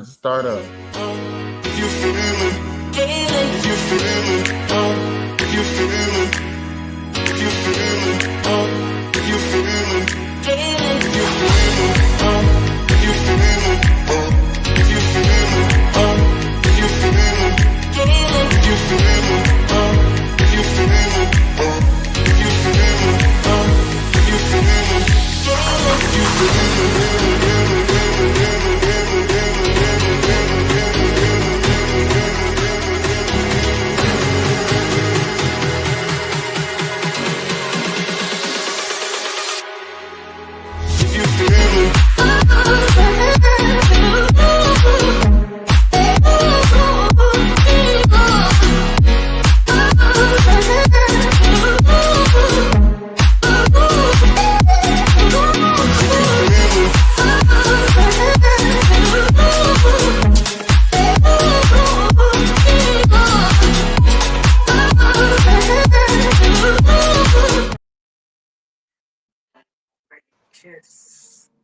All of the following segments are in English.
Start up. If you feel it, if you feel it, if you feel it, if you feel it, if you feel it, if you feel it, if you feel it, if you feel it, if you feel it, if you feel it, if you feel it, if you feel it, if you feel it, if you feel it.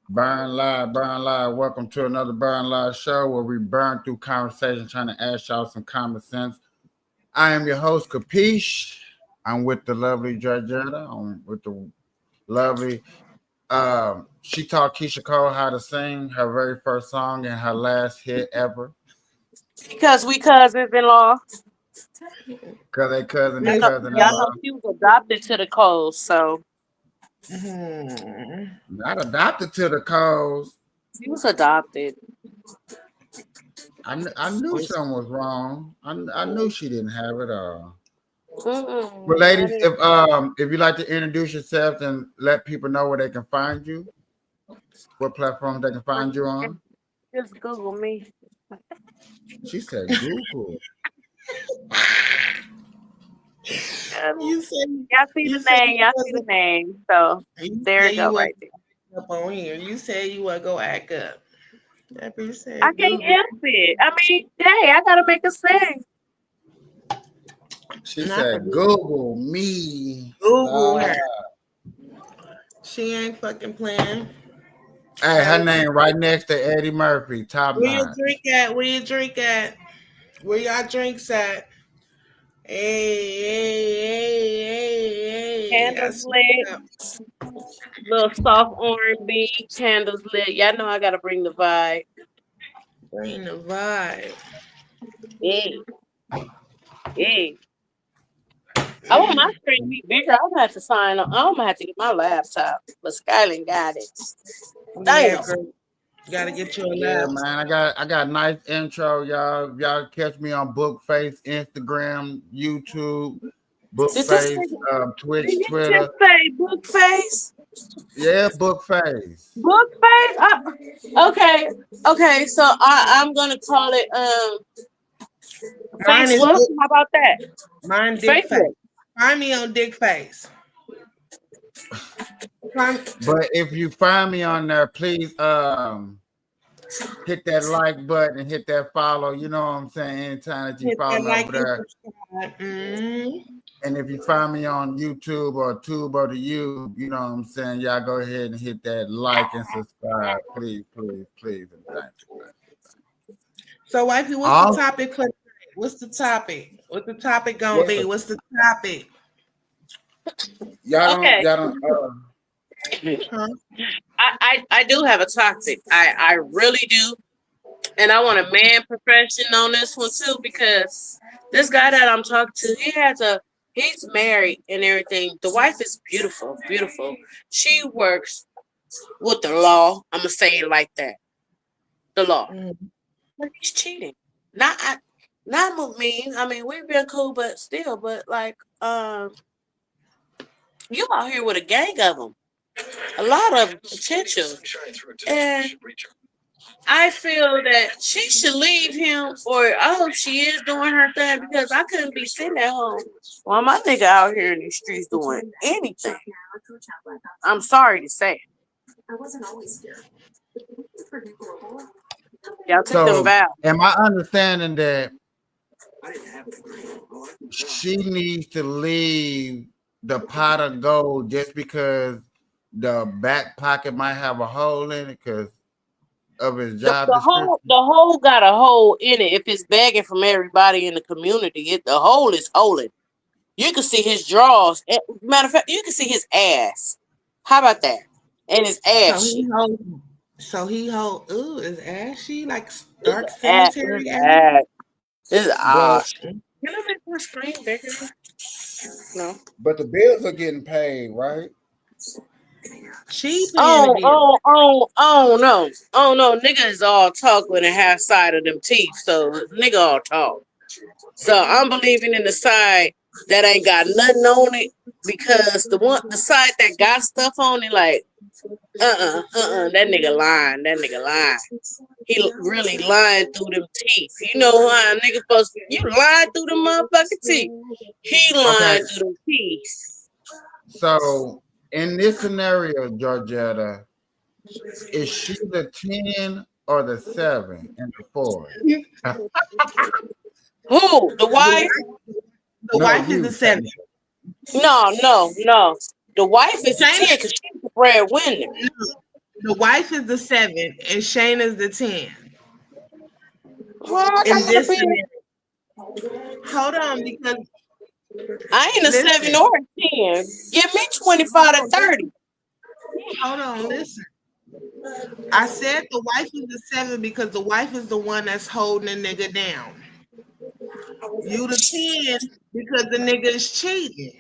Burn Live, Burn Live. Welcome to another Burn Live show where we burn through conversation trying to ask y'all some common sense. I am your host, Capiche. I'm with the lovely Georgetta. I'm with the lovely she taught Keisha Cole how to sing her very first song and her last hit ever. Because we cousins-in-law. Because they cousin and Y'all cousin-in-law. know she was adopted to the Coles, so Not adopted to the Coles. she was adopted. I knew something was wrong. I knew she didn't have it all. Well, ladies, if you'd like to introduce yourself and let people know where they can find you, what platforms they can find you on. Just Google me. She said Google. Y'all see the name. So there you go, right there. Up on here. You said you want to go act up. I can't help it. I mean, hey, I gotta make a sing. She said Google me. Google her. She ain't fucking playing. Hey, her name right next to Eddie Murphy. Top Where nine. you drink at? Where you drink at? Where y'all drinks at? Hey. Candles lit. Little soft R&B. Candles lit. Y'all know I gotta bring the vibe. Bring the vibe. Hey. I want my screen to be bigger. I'm gonna have to sign up. I'm gonna have to get my laptop. But Skyline got it. Damn. Gotta get your Yeah, laptop. man. I got nice intro, y'all. Y'all catch me on Bookface, Instagram, YouTube, Bookface, Twitch, Did you Twitter. just say Bookface? Yeah, Bookface. Bookface? Okay. So I'm gonna call it Facebook. How about that? Mine Dick Face. Find me on Dick Face. But if you find me on there, please hit that like button and hit that follow. You know what I'm saying? Anytime that you follow me over there. And if you find me on YouTube or Tube or the you know what I'm saying? Y'all go ahead and hit that like and subscribe. Please. And thank you. So, wifey, what's the topic? What's the topic? What's the topic gonna be? What's the topic? Y'all don't. I do have a topic. I really do. And I want a man profession on this one too, because this guy that I'm talking to, he's married and everything. The wife is beautiful. She works with the law. I'm gonna say it like that. The law. But he's cheating. Not with me. I mean, we've been cool, but still, like, you out here with a gang of them. A lot of potential. And I feel that she should leave him, or I hope she is doing her thing, because I couldn't be sitting at home while my nigga out here in these streets doing anything. I'm sorry to say. I wasn't always here. Y'all took them vows. Am I understanding that she needs to leave the pot of gold just because the back pocket might have a hole in it? Because of his The, job the description? hole, the hole got a hole in it. If it's begging from everybody in the community, the hole is holding. You can see his drawers. Matter of fact, you can see his ass. How about that? And his So ass he shit. hold. So he hold. Ooh, is ashy like His dark ass. His cemetery ash? ass. His But ass. Can I make my screen bigger? No. the bills are getting paid, right? She paying the Oh, bill. oh, oh, oh no. Oh no. Nigga is all talk with a half side of them teeth. So nigga all talk. So I'm believing in the side that ain't got nothing on it because the side that got stuff on it, like that nigga lying. That nigga lying. He really lying through them teeth. You know how a nigga supposed to you lying through them motherfucking teeth. He Okay, lying through them teeth. so in this scenario, Georgetta, is she the 10 or the 7 and the 4? Who? The The wife? wife, the No, wife is you. the 7. No. The wife is the Shayna, 10 because she's the breadwinner. the wife is the 7, and Shayna's the 10. Well, I In gotta this be. scenario, hold on, because I ain't a 7 listen, or a 10. Give me 25 to 30. hold on, listen. I said the wife is the 7 because the wife is the one that's holding the nigga down. You the 10 because the nigga is cheating,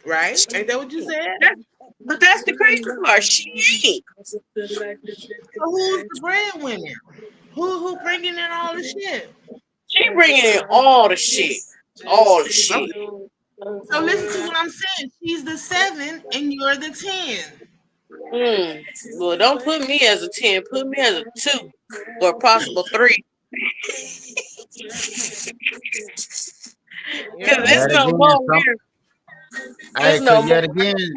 right? Ain't that what you said? But that's the crazy part. She ain't. So who's the breadwinner? Who bringing in all the shit? She bringing in all the shit. All the shit. Okay. So listen to what I'm saying. She's the 7 and you're the 10. Well, don't put me as a 10. Put me as a 2 or possible 3. Because there's Yet no again, more here. There's no because more. yet again,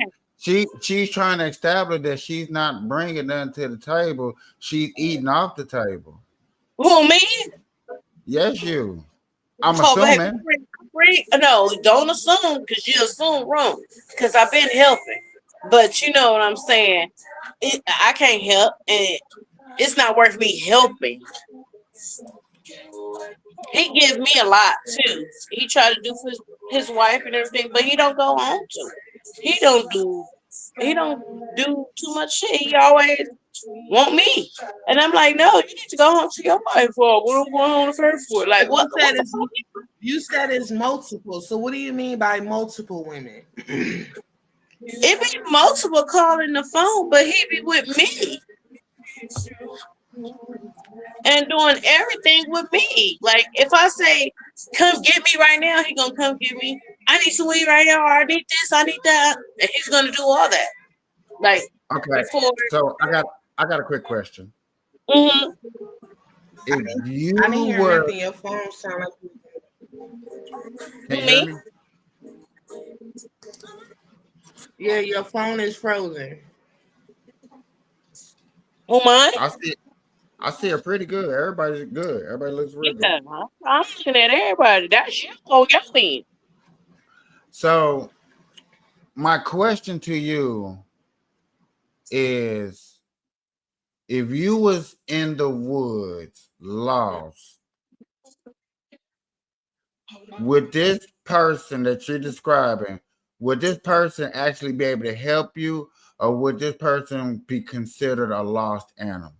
she's trying to establish that she's not bringing nothing to the table. She's eating off the table. Who, me? Yes, you. I'm Oh, baby, assuming. no, don't assume because you assume wrong. Because I've been helping. But you know what I'm saying? I can't help. And it's not worth me helping. He gives me a lot too. He tried to do for his wife and everything, but he don't go home to. He don't do too much shit. He always want me. And I'm like, no, you need to go home to your wife for what I'm going home to her for. Like But what the fuck? you said it's multiple. So what do you mean by multiple women? It be multiple calling the phone, but he be with me and doing everything with me. Like if I say, come get me right now, he gonna come get me. I need some weed right now, or I need this, I need that. And he's gonna do all that. Like Okay. before So I got a quick question. mm-hmm. If you I didn't hear were, nothing. Your phone sound can you hear Me? me? yeah, your phone is frozen. Who mine? I see her pretty good. Everybody's good. Everybody looks real Yeah, good. I'm looking at everybody. That's you. Oh, your thing. So my question to you is, if you was in the woods lost, would this person that you're describing, would this person actually be able to help you, or would this person be considered a lost animal?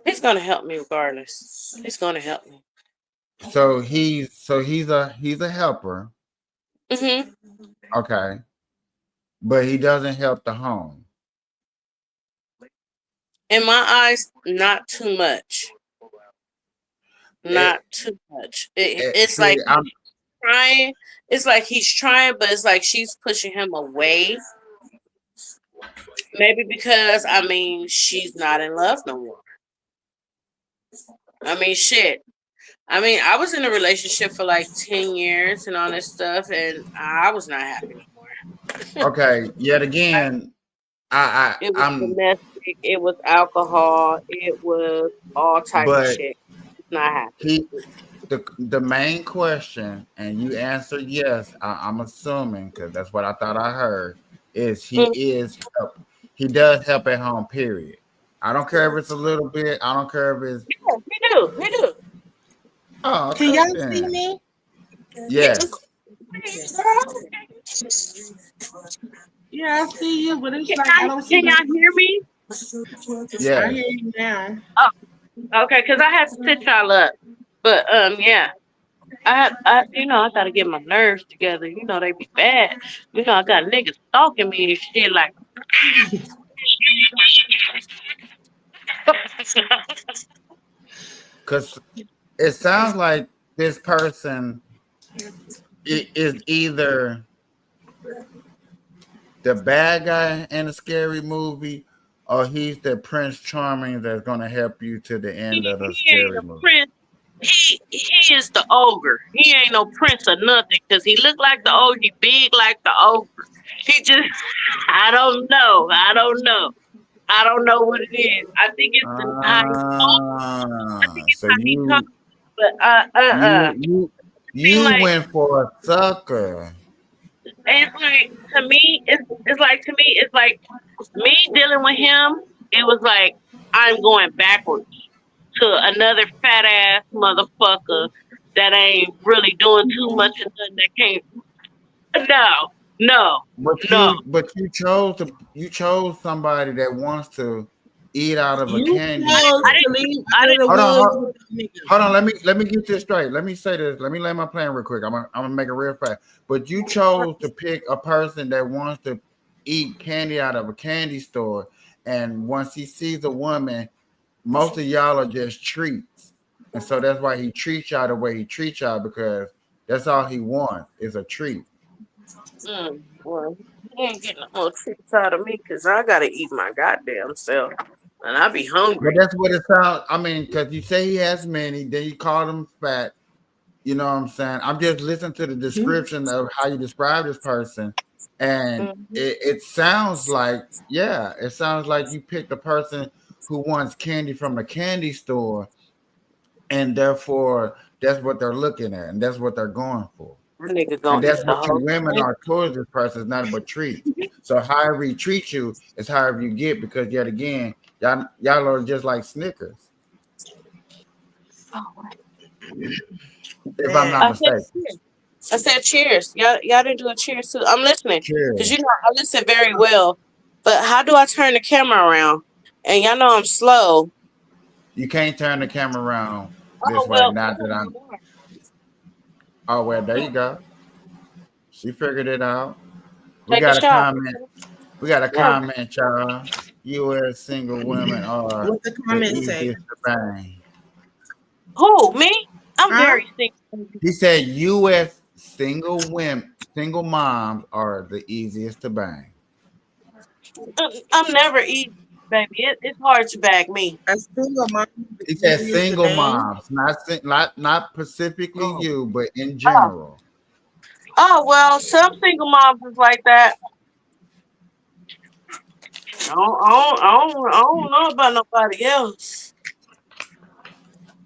He's gonna help me regardless. He's gonna help me. So he's a helper, Mm-hmm. okay, but he doesn't help the home. In my eyes, not too much. It, Not too much. It's see, like he's trying. It's like he's trying, but it's like she's pushing him away. Maybe because she's not in love no more. Shit. I was in a relationship for like 10 years and all this stuff, and I was not happy anymore. okay. Yet again, It was I'm, domestic, it was alcohol, it was all type of but shit. It's not happy. he, the main question, and you answered yes. I'm assuming because that's what I thought I heard. Is he Mm, is help? He does help at home. Period. I don't care if it's a little bit. I don't care if it's. Yeah, we do. We do. Oh, Can okay y'all see then. me? Yes. Yeah, I see you, but it's Can like I don't see can y'all the. hear me? I Yes. hear you now. Okay, because I had to sit y'all up. But yeah. I gotta get my nerves together. You know, they be bad. You know, I got niggas stalking me and shit like Because it sounds like this person is either the bad guy in a scary movie, or he's the Prince Charming that's gonna help you to the end of the he ain't scary a movie. prince. He is the ogre. He ain't no prince or nothing because he look like the ogre. He big like the ogre. He just I don't know. I don't know. I don't know what it is. I think it's how he talk. I think it's So how he talk. But you you seem you like went for a sucker. it's like to me, it's like to me, it's like me dealing with him. It was like I'm going backwards to another fat ass motherfucker that ain't really doing too much and nothing that can't. No, no, But no. you chose somebody that wants to eat out of a You candy chose I store. to didn't. leave I out of didn't. the Hold on, woods hold, with the nigga. hold on. Let me get this straight. Let me say this. Let me lay my plan real quick. I'm gonna make it real fast. But you chose to pick a person that wants to eat candy out of a candy store, and once he sees a woman, most of y'all are just treats, and so that's why he treats y'all the way he treats y'all, because that's all he wants is a treat. Well, he ain't getting no more treats out of me because I gotta eat my goddamn self, and I be But hungry. that's what it sounds. I mean, because you say he has many, then you call him fat. You know what I'm saying? I'm just listening to the description of how you describe this person, and Mhm. it sounds like, yeah, it sounds like you picked a person who wants candy from the candy store, and therefore that's what they're looking at, and that's what they're going for. That nigga And gonna that's eat the what you whole women thing. are towards this person, is nothing but treats. So however he treats you is however you get, because yet again, y'all are just like Snickers, if I'm not I Man, said mistaken. cheers. I said cheers. Y'all didn't do a cheers too. I'm listening because Cheers. you know I listen very well. But how do I turn the camera around? And y'all know I'm slow. You can't turn the camera around this Oh way. well, Not that I'm. Oh well, there you go. She figured it out. We take a got a shot. comment. We got a Yeah. comment, y'all. U.S. single women are what the the comments say? easiest to bang. Who me? I'm Huh? very single. He said U.S. single moms are the easiest to bang. I'm never easy, baby. It's hard to bag me. A single mom He said is the single bang. moms, not specifically Oh, you, but in Oh, general. oh well, some single moms is like that. I don't know about nobody else.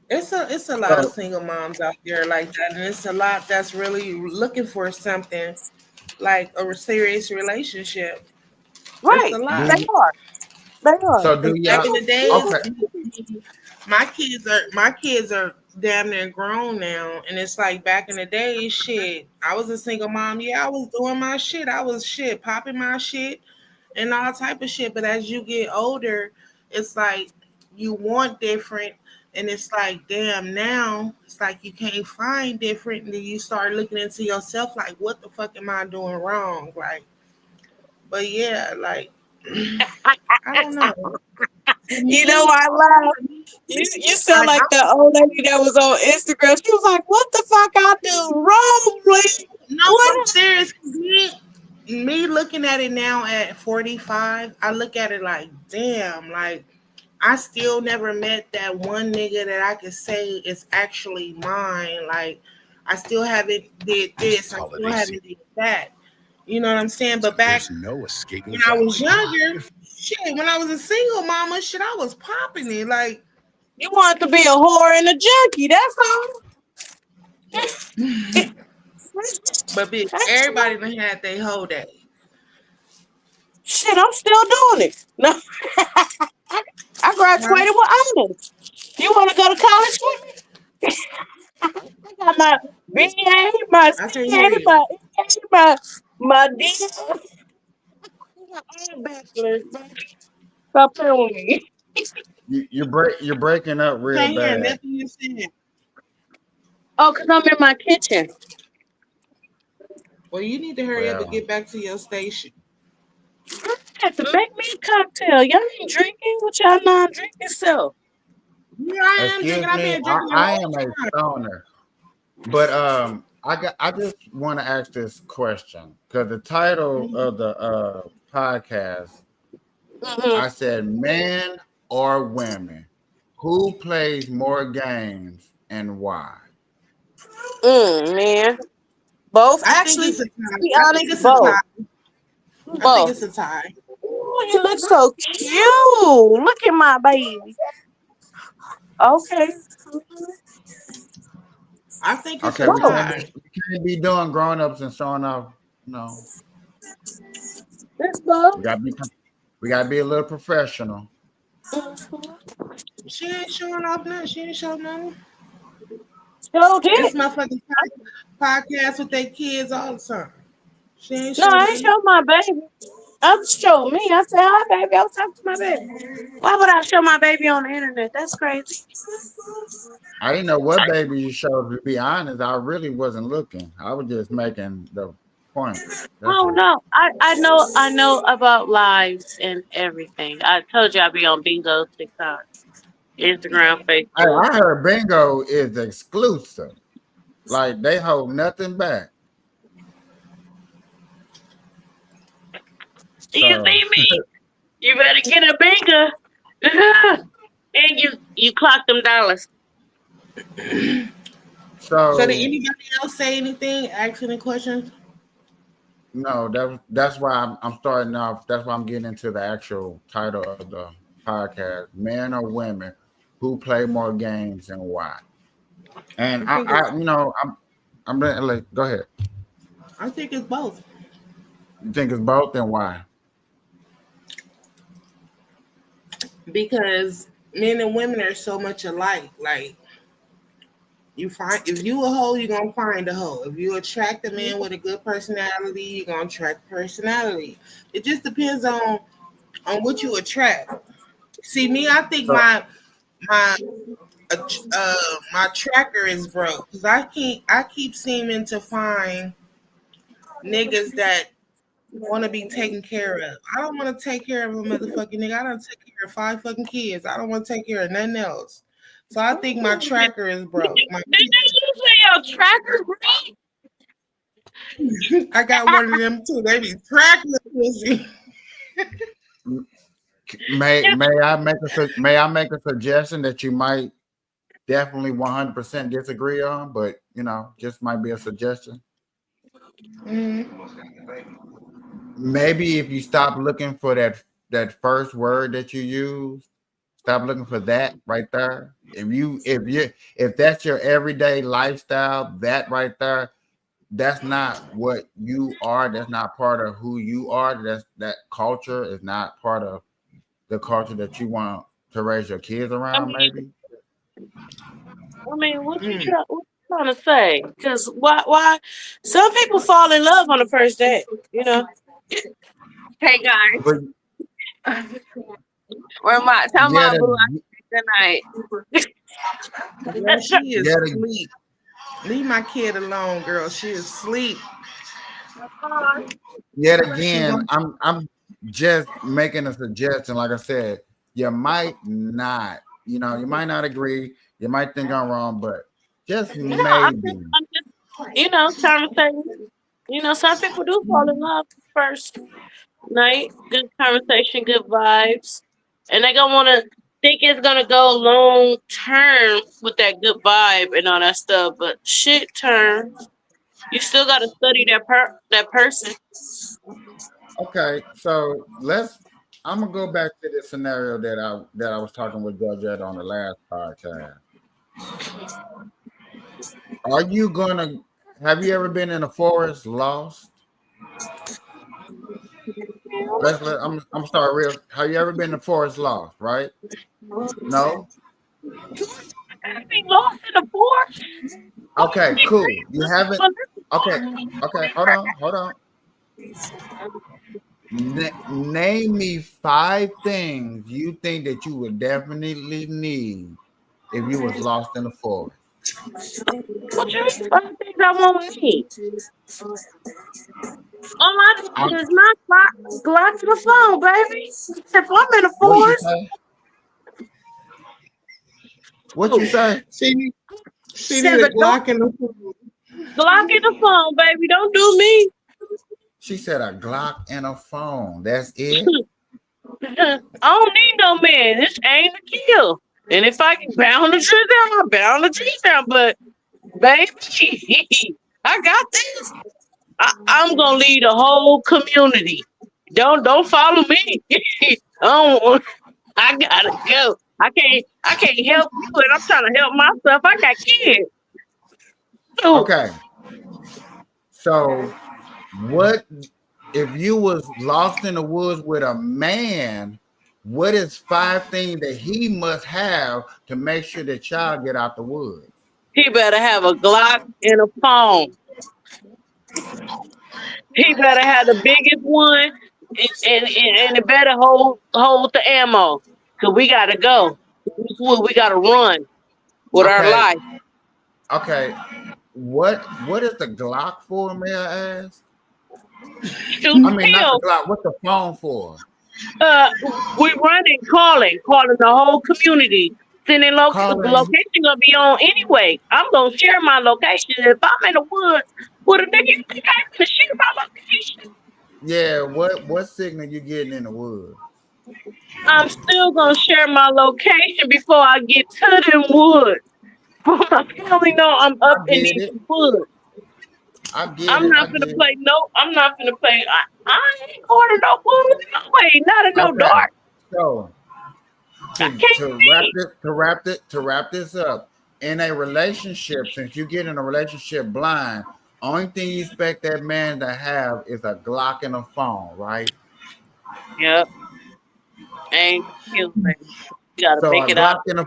it's a lot of So single moms out there like that, and it's a lot that's really looking for something like a serious relationship. It's Right? a do lot. They are. They are. so do Because back y'all? in the days, Okay, my kids are damn near grown now, and it's like back in the day, shit. I was a single mom. Yeah, I was doing my shit. I was shit popping my shit and all type of shit. But as you get older, it's like you want different, and it's like damn now it's like you can't find different, and then you start looking into yourself like, what the fuck am I doing wrong? Like, but yeah, like I don't know. For You know me, I laugh. You sound like like that old lady that was on Instagram. She was like, "What the fuck I do wrong, please? no, What?" I'm serious. Me looking at it now at 45, I look at it like, damn, like I still never met that one nigga that I could say is actually mine. Like I still haven't did this, I still haven't did that. You know what I'm saying? But back when I was younger, shit, when I was a single mama, shit, I was popping it. Like, You want to be a whore and a junkie? That's all. but bitch, That's everybody done had their whole day. shit. I'm still doing it. No, I graduated with honors. You want to go to college with me? I got my BA, my I can't CA, hear you. my EA, my D. I got all bachelors. Stop playing with me. You're breaking up real Can't hear bad. nothing you saying. Oh, because I'm in my kitchen. Well, you need to hurry up and Well, get back to your station. I have to make me a cocktail. Y'all ain't drinking? What y'all non-drinking self? Yeah, I am drinking. excuse I've me, been drinking the I whole am a time. stoner. But I just want to ask this question because the title of the podcast, Mm-hmm. I said men or women, who plays more games and why? Man. Both. I think Actually, it's a to tie. be I think honest, it's a both. tie. I think Both. it's a tie. Ooh, you look so cute. Look at my baby. Okay. I think it's Okay, a Both. tie. we can't be doing grown ups and showing off. No, That's both. we gotta be we gotta be a little professional. She ain't showing off nothing. She ain't showing nothing. So This did. motherfucking podcast with their kids all the time. She ain't No, showing I ain't nothing. show my baby. I showed me. I said, hi, baby. I was talking to my baby. Why would I show my baby on the internet? That's crazy. I didn't know what baby you showed. To be honest, I really wasn't looking. I was just making the point. That's Oh it. no, I know about lives and everything. I told you I'd be on Bingo, TikTok, Instagram, Facebook. I heard bingo is exclusive. Like they hold nothing back. You So, see me? You better get a Bingo. And you clock them dollars. So did so anybody else say anything? Ask any questions? no, that's why I'm starting off. That's why I'm getting into the actual title of the podcast: men or women who play more games and why. And I think it's I'm like, go ahead. I think it's both. You think it's both and why? Because men and women are so much alike. Like you find if you a hoe, you're gonna find a hoe. If you attract a man with a good personality, you're gonna attract personality. It just depends on what you attract. See me, I think So my my tracker is broke because I keep seeming to find niggas that want to be taken care of. I don't want to take care of a motherfucking nigga. I don't take care of 5 fucking kids. I don't want to take care of nothing else. So I think my tracker is broke. Did you say your tracker break? I got one of them too. They be tracking the pussy. may I make a suggestion that you might definitely 100% disagree on, but just might be a suggestion. Maybe if you stop looking for that first word that you use, stop looking for that right there. If that's your everyday lifestyle, that right there, that's not what you are. That's not part of who you are. That culture is not part of the culture that you want to raise your kids I around. mean, Maybe. what you trying to say? Because why? Some people fall in love on the first date. Hey But guys, where my tell yeah, my boo good night. Girl, she is yeah, asleep. Leave my kid alone, girl. She is asleep. yet She again, gonna I'm just making a suggestion. Like I said, you might not, you might not agree. You might think I'm wrong, but just No, I'm maybe. just trying to say, some people do fall in love first night. Good conversation, good vibes, and they gonna want to think it's gonna go long term with that good vibe and all that stuff. But shit turns. You still gotta study that person. Okay, so I'm gonna go back to the scenario that I was talking with Georgette on the last podcast. Are you gonna? Have you ever been in a forest lost? I'm sorry, real. Have you ever been to Forest Lost? Right? No. I be lost in the forest. Okay, cool. You haven't. Okay, okay. Hold on. Name me 5 things you think that you would definitely need if you was lost in the forest. What you mean? I think I won't need. All I need is my Glock to the phone, baby. If I'm in the What you forest, say? What you say? She said, need a but don't Glock in the phone. Glock in the phone, baby. Don't do me. She said a Glock and a phone. That's it. I don't need no man. This ain't a kill. And if I can bound the tree down, I'll bound the tree down. But baby, I got this. I'm gonna lead the whole community. Don't follow me. I gotta go. I can't help you, and I'm trying to help myself. I got kids. So, Okay. So, what if you was lost in the woods with a man? What is 5 things that he must have to make sure that y'all get out the woods? he better have a Glock and a phone. He better have the biggest one, and it better hold the ammo. Cause we gotta go. We gotta run with our Okay. life. Okay. What is the Glock for, may I ask? Shoot I mean, not kill. the Glock. What's the phone for? We running, calling the whole community. Sending Calling. location gonna be on anyway. I'm gonna share my location. If I'm in the woods with a nigga, you think I'm gonna share my location? Yeah. What signal you getting in the woods? I'm still gonna share my location before I get to them woods. My family know I'm up I in get these it. woods. I get I'm it. not I gonna get it. play. No, I'm not gonna play. I ain't going to no woods. No way. Not in no Okay. dark. So I can't see. to wrap this up, in a relationship, since you get in a relationship blind, only thing you expect that man to have is a Glock and a phone, right? Yep. Ain't killing me. You gotta So make a it out. Glock and a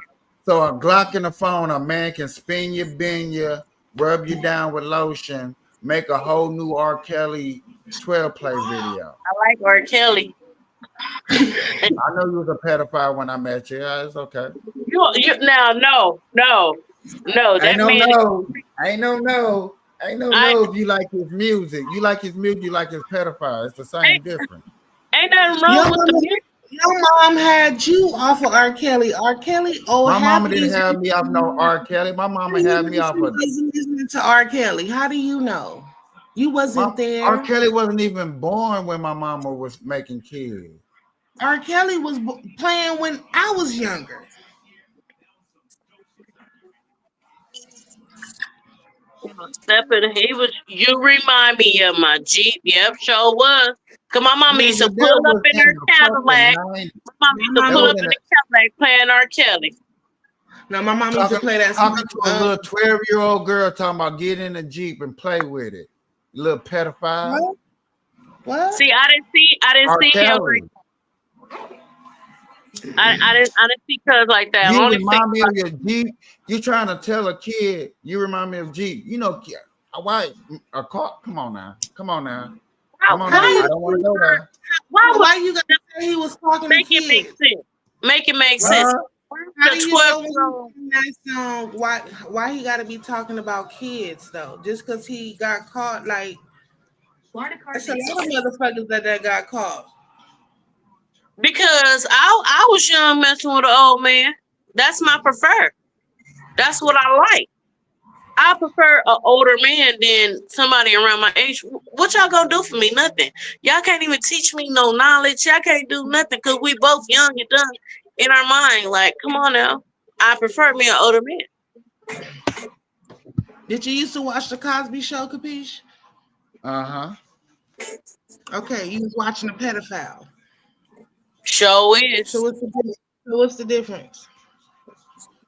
Glock and a phone, a man can spin you, bend you, rub you down with lotion, make a whole new R. Kelly 12 play video. I like R. Kelly. I know you was a pedophile when I met you. Yeah, it's okay. You now no. I That don't man. know. I don't know. I don't I know if you like his music. You like his music, you like his pedophile. It's the same difference. ain't nothing Your wrong with the mama, music. your mom had you off of R. Kelly. R. Kelly, My half mama of didn't these have me off no R. Kelly. My mama had me off of wasn't listening to R. Kelly. How do you know? You wasn't R. there. Kelly wasn't even born when my mama was making kids. R. Kelly was playing when I was younger. You remind me of my Jeep. Yep, sure was. Cause my mama used to Nigga, pull that up was in in her the Cadillac. fucking 90s. My mama used to My pull was up in in the- the Cadillac playing R. Kelly. No, my mom used to play that Talking song. to a little 12-year-old girl talking about get in the Jeep and play with it. Little pedophile. What? See, I didn't R. see him Kelly. like I didn't see cuz like that. You I only remind me see of your Jeep. You trying to tell a kid you remind me of Jeep. You know, why a car? Come on now. Come on now. Come on now. I don't want to go there. Why you gotta say he was talking make to it make kids? sense. Make it make sense. How do The you know when 12-year-old. he sing that song? Why he gotta be talking about kids though? Just because he got caught, like it's a lot of motherfuckers that got caught. Because I was young messing with an old man. That's my prefer. That's what I like. I prefer an older man than somebody around my age. What y'all gonna do for me? Nothing. Y'all can't even teach me no knowledge. Y'all can't do nothing because we both young and dumb in our mind. Like, come on now. I prefer me an older man. Did you used to watch the Cosby Show, Capiche? Uh-huh. Okay, you was watching a pedophile. Show is. So what's the difference?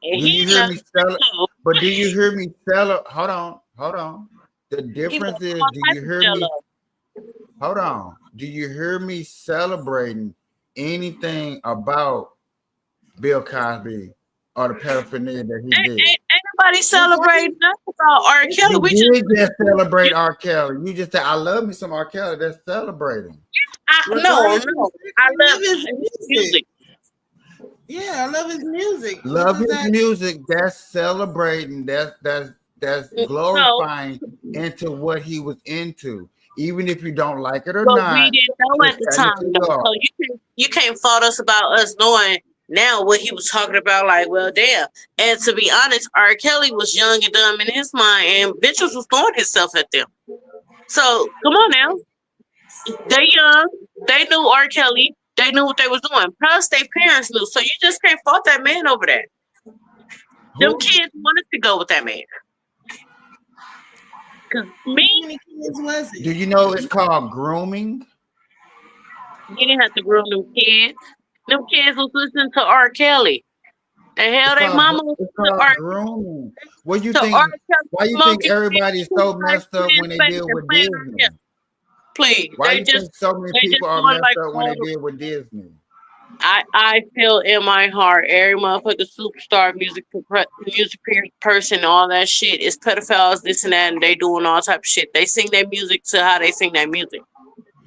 And Do you hear me sell it? Jello. But do you hear me sell it? Hold on. The He difference was is, all do type you of hear me? Jello. Hold on. do you hear me celebrating anything about Bill Cosby or the paraphernalia that he did? Ain't nobody celebrating nothing about R. Kelly. You We did just celebrate R. Kelly. You just said, I love me some R. Kelly. That's celebrating. no. I love his his music. Yeah, I love his music. Love What his does that- music. That's celebrating. That's glorifying into what he was into. Even if you don't like it or But not. we didn't know at the it's time. technically Though. art. So you can't fault us about us knowing now what he was talking about. Like, well, damn. And to be honest, R. Kelly was young and dumb in his mind, and bitches was throwing himself at them. So come on now. They young. They knew R. Kelly. They knew what they was doing. Plus, their parents knew. So you just can't fault that man over that. Them Who? kids wanted to go with that man. Cause How me, many kids was it? Do you know it's called grooming? you didn't have to groom them kids. Them kids was listening to R. Kelly. The hell, they mama was It's listening to called R. grooming. What you So think? R. Kelly Why you think smoking everybody's so messed up when they face deal and with playing R. Disney? Kelly. Please, Why they you just think so many they just people are doing messed like up when they all- deal with Disney? I feel in my heart every motherfucking superstar music person, all that shit is pedophiles, this and that, and they doing all type of shit. They sing their music to how they sing their music.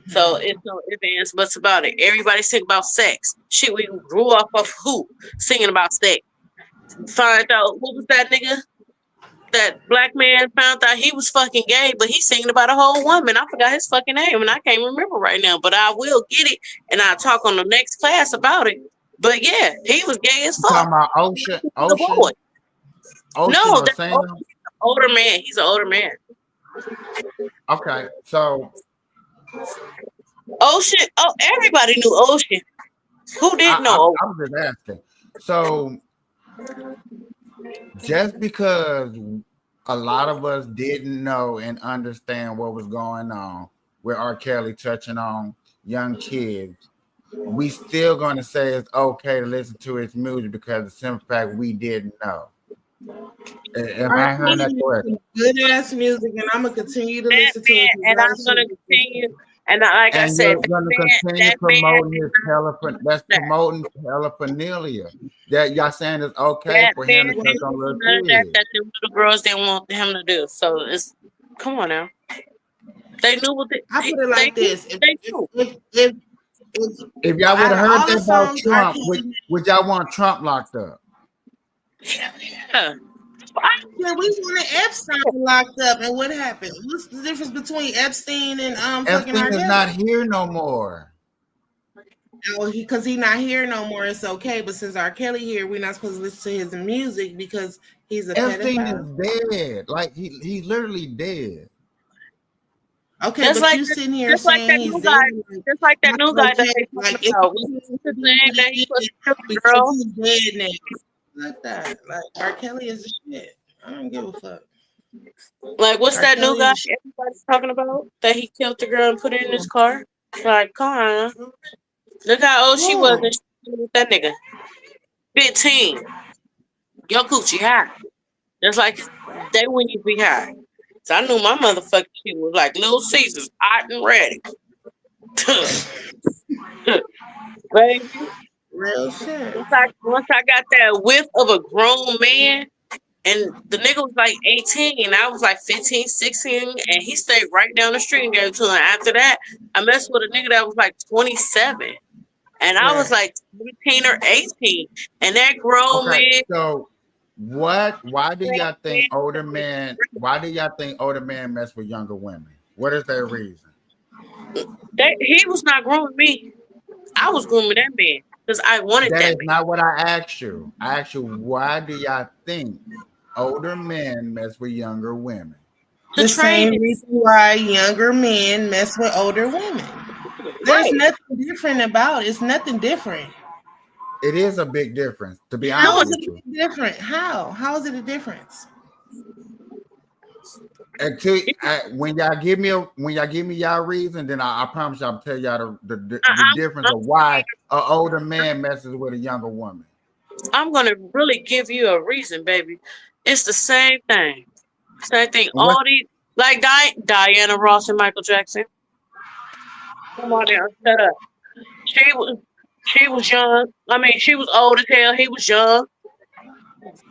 So it's no ifs, ands, buts about it. Everybody sing about sex. Shit, we grew up of who? Singing about sex. Find out what was that nigga? That black man found out he was fucking gay, but he's singing about a whole woman. I forgot his fucking name and I can't remember right now, but I will get it and I'll talk on the next class about it. But yeah, he was gay as You talking fuck. about Ocean? The Ocean? boy. Ocean No, that's Osana? older man. He's an older man. Okay, so Ocean. Oh, everybody knew Ocean. Who didn't know? I was just asking. So just because a lot of us didn't know and understand what was going on with R. Kelly touching on young kids, we still going to say it's okay to listen to his music because of the simple fact we didn't know. Am I hearing that correctly? Good ass music, and I'm gonna continue to listen to it. And I'm gonna continue. And like I And said, you're going to continue that man promoting is his that's promoting paraphernalia. That y'all saying it's okay that for him man to didn't touch on do little none of that kids. that the little girls didn't want him to do. So it's come on now. They knew what I put it like this: They knew. If y'all would out have of heard all the that about songs Trump, R. Kelly- would y'all want Trump locked up? Yeah. Yeah, we wanted Epstein locked up, and what happened? What's the difference between Epstein and fucking R. Epstein is Kelly? not here no more. Oh, because he's not here no more. It's okay, but since R. Kelly here, we're not supposed to listen to his music because he's a Epstein pedophile. is dead. Like he's literally dead. Okay, Just but like you that- sitting here just like saying that he's new dead. guy. Just like that new guy that they Like, talking about. What's his name that he was a girl? because he's dead now. Like that. Like R. Kelly is a shit. I don't give a fuck. Like what's R. that new Kelly guy is- everybody's talking about? That he killed the girl and put her in his car? Like, come on. Look how old she was and she was with that nigga. 15. Your coochie high. Just like they when you be high. So I knew my motherfucking shit was like Little Caesars, hot and ready. Baby, Real shit. once I got that whiff of a grown man, and the nigga was like 18, and I was like 15, 16, and he stayed right down the street and gave it to him. After that, I messed with a nigga that was like 27, and I was like 17 or 18, and that grown Okay, man. so why do y'all think older men? Why do y'all think older men mess with younger women? What is their reason? He was not grooming me. I was grooming that man because I wanted That that is man. not what I asked you. I asked you, why do y'all think older men mess with younger women? The same trade. reason why younger men mess with older women. There's Right. nothing different about it. It's nothing different. It is a big difference, to be How honest is with you. it different? How? How is it a difference? Until when y'all give me y'all reason, then I promise you I'll tell y'all the difference of why an older man messes with a younger woman. I'm gonna really give you a reason, baby. It's the same thing. Same thing. What? All these like Diana Ross and Michael Jackson. Come on now, shut up. She was young. I mean, she was old as hell. He was young,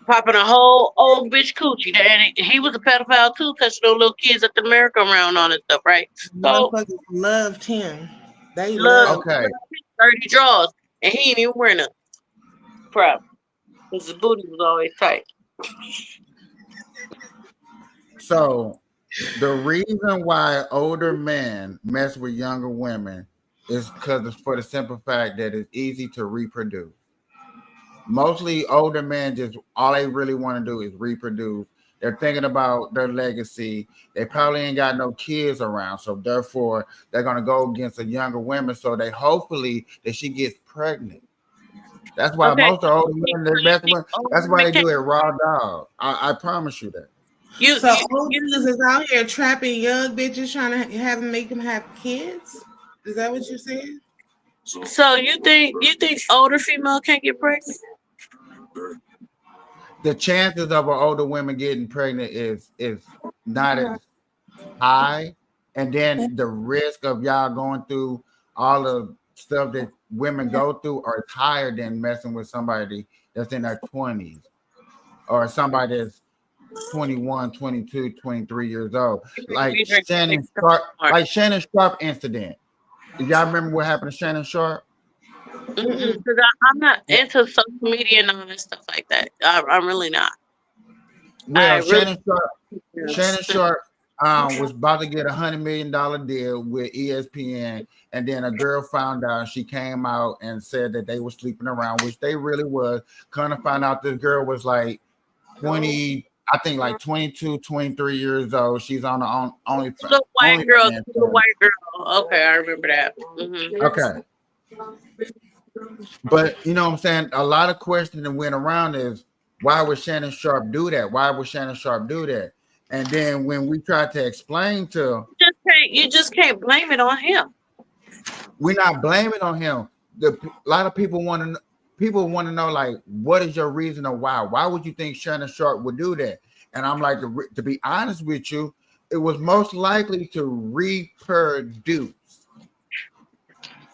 popping a whole old bitch coochie. And he was a pedophile too, touching those little kids at the merry-go-round on and stuff, right? So Motherfuckers loved him. They love loved. Okay, 30 draws, and he ain't even wearing them. Probably because the booty was always tight. so the reason why older men mess with younger women is because it's for the simple fact that it's easy to reproduce. Mostly older men just all they really want to do is reproduce. They're thinking about their legacy. They probably ain't got no kids around, so therefore they're gonna go against a younger woman. So they hopefully that she gets pregnant. That's why Okay, most of the older men they mess with. That's why they do it raw dog. I promise you that. you, So you, old you niggas is out here trapping young bitches trying to have them make them have kids. Is that what you're saying? so you think older female can't get pregnant? The chances of an older woman getting pregnant is not as high, and then the risk of y'all going through all the stuff that women go through are higher than messing with somebody that's in their 20s or somebody that's 21, 22, 23 years old. Like You drink Shannon Sharp, like Shannon Sharp incident. Do y'all remember what happened to Shannon Sharp? because I'm not into social media and all that stuff like that. I'm really not. I Well, really. Shannon Sharp was about to get $100 million deal with ESPN, and then a girl found out. She came out and said that they were sleeping around, which they really was. Kind of found out this girl was like 20, I think like 22, 23 years old. She's on the only Little white girl, OnlyFans. little white girl. Okay, I remember that. Mm-hmm. Okay, but you know what I'm saying? A lot of questions that went around is why would Shannon Sharp do that? Why would Shannon Sharp do that? And then when we tried to explain to, You just can't blame it on him. we're not blaming on him. A lot of people want to know like, what is your reason or why? Why would you think Shannon Sharp would do that? And I'm like, to be honest with you, it was most likely to reproduce.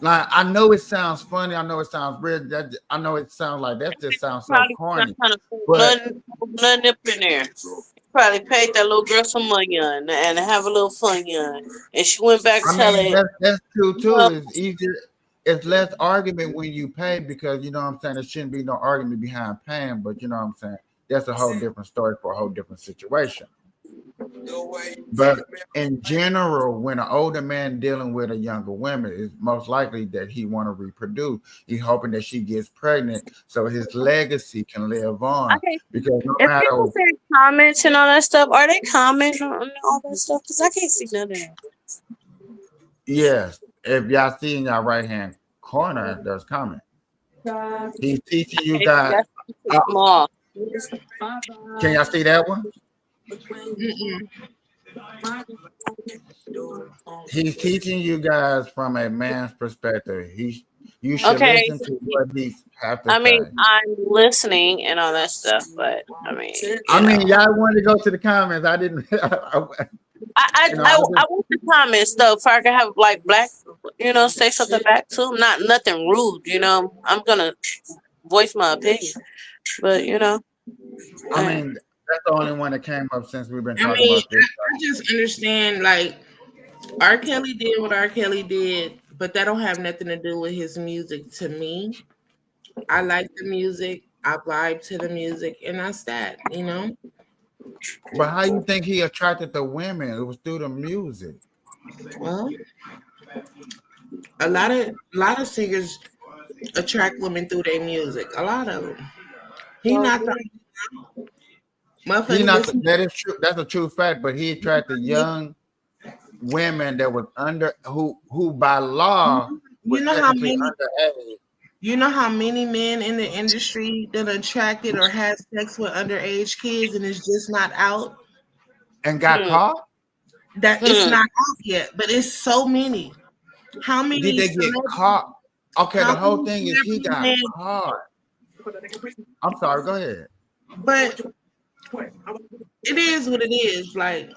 Like, I know it sounds funny. I know it sounds weird. I know it sounds like that just sounds so Probably corny. trying to put But nothing up in there. Probably paid that little girl some money on and have a little fun on. And she went back I telling, mean, that's true too. well, It's easier. It's less argument when you pay because you know what I'm saying. There shouldn't be no argument behind paying, but you know what I'm saying. That's a whole different story for a whole different situation. But in general, when an older man dealing with a younger woman, it's most likely that he want to reproduce. He's hoping that she gets pregnant so his legacy can live on. okay, Because no if matter, people say comments and all that stuff, are they commenting on all that stuff? Because I can't see none of that. yes, if y'all see in your right hand corner, there's comment. He's teaching you guys. That's small. Can y'all see that one? He's teaching you guys from a man's perspective. You should Okay. listen to what he have to I say. mean, I'm listening and all that stuff, but I mean, y'all wanted to go to the comments. I didn't. I You know, I want the comments though, if I can have like black, say something back to them. Not nothing rude, I'm gonna voice my opinion, but I mean, that's the only one that came up since we've been I talking mean, about this. I just understand like R. Kelly did what R. Kelly did, but that don't have nothing to do with his music to me. I like the music, I vibe to the music, and that's that, But how you think he attracted the women? It was through the music. Well, a lot of singers attract women through their music. A lot of them. He not the He not. motherfucker. That is true. That's a true fact. But he attracted young women that was under who by law was technically underage. You know how many men in the industry that attracted or had sex with underage kids and it's just not out? And got caught? That it's not out yet, but it's so many. How many Did they get celebrities- caught? Okay, the how whole many thing is he got celebrities- caught. I'm sorry, go ahead. But it is what it is. Like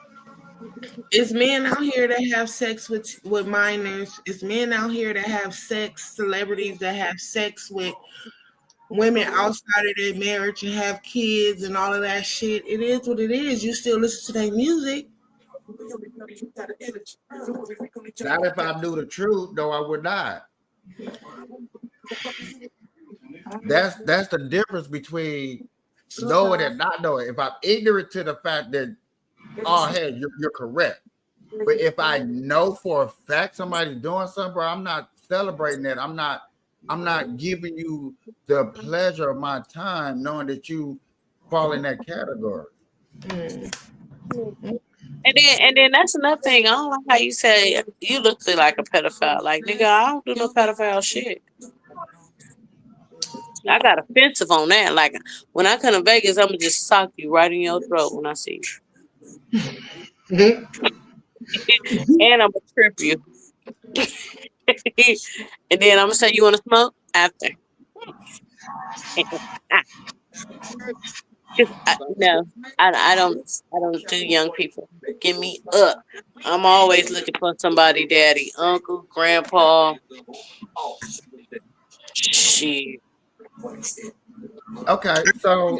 It's men out here that have sex with minors. It's men out here that have sex, celebrities that have sex with women outside of their marriage and have kids and all of that shit. It is what it is. You still listen to their music. Not if I knew the truth, though I would not. That's the difference between knowing and not knowing. If I'm ignorant to the fact that, oh, hey, you're correct. But if I know for a fact somebody's doing something, bro, I'm not celebrating that. I'm not giving you the pleasure of my time knowing that you fall in that category. And then that's another thing. I don't like how you say you look like a pedophile. Like, nigga, I don't do no pedophile shit. I got offensive on that. Like, when I come to Vegas, I'm gonna just sock you right in your throat when I see you. And I'm gonna trip you. And then I'm gonna say, you want to smoke after? No, I don't do young people. Give me up. I'm always looking for somebody, daddy, uncle, grandpa. Shit. Okay, so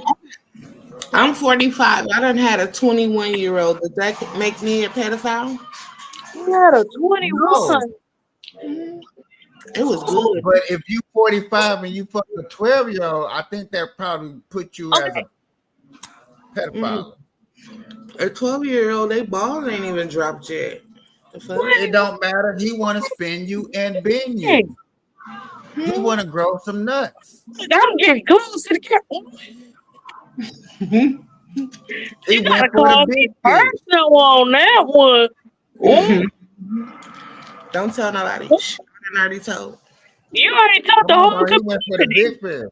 I'm 45. I done had a 21-year-old. Does that make me a pedophile? You had a 21. It was good. but if you 45 and you fuck a 12-year-old, I think that probably put you as a pedophile. A 12-year-old, they ball ain't even dropped yet. The fuck? It don't matter. He want to spin you and bend you. He want to grow some nuts. I'm getting close to the camera. He You went gotta for call the me big fish. personal on that one. Don't tell nobody. I already told. You already told the Come on, whole bro, he went for the community. big fish.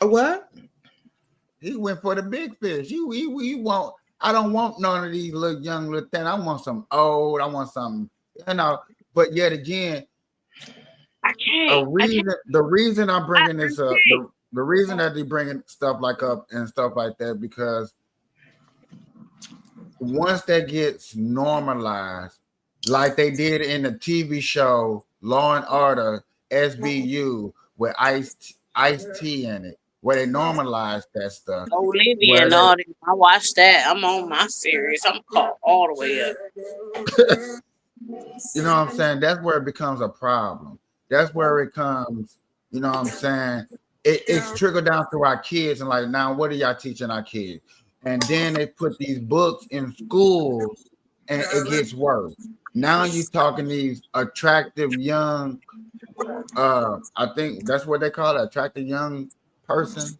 A what? He went for the big fish. You want? I don't want none of these little young little things. I want some old. I want some, But yet again, I can't. the reason I'm bringing this up, the reason that they bringing stuff like up and stuff like that, because once that gets normalized, like they did in the TV show Law and Order SVU with Ice-T in it, where they normalized that stuff. Olivia and all that. I watched that. I'm on my series. I'm caught all the way up. You know what I'm saying? That's where it becomes a problem. That's where it comes, you know what I'm saying? It's trickled down to our kids and like, now what are y'all teaching our kids? And then they put these books in schools and it gets worse. Now you're talking these attractive young, I think that's what they call it, attractive young person.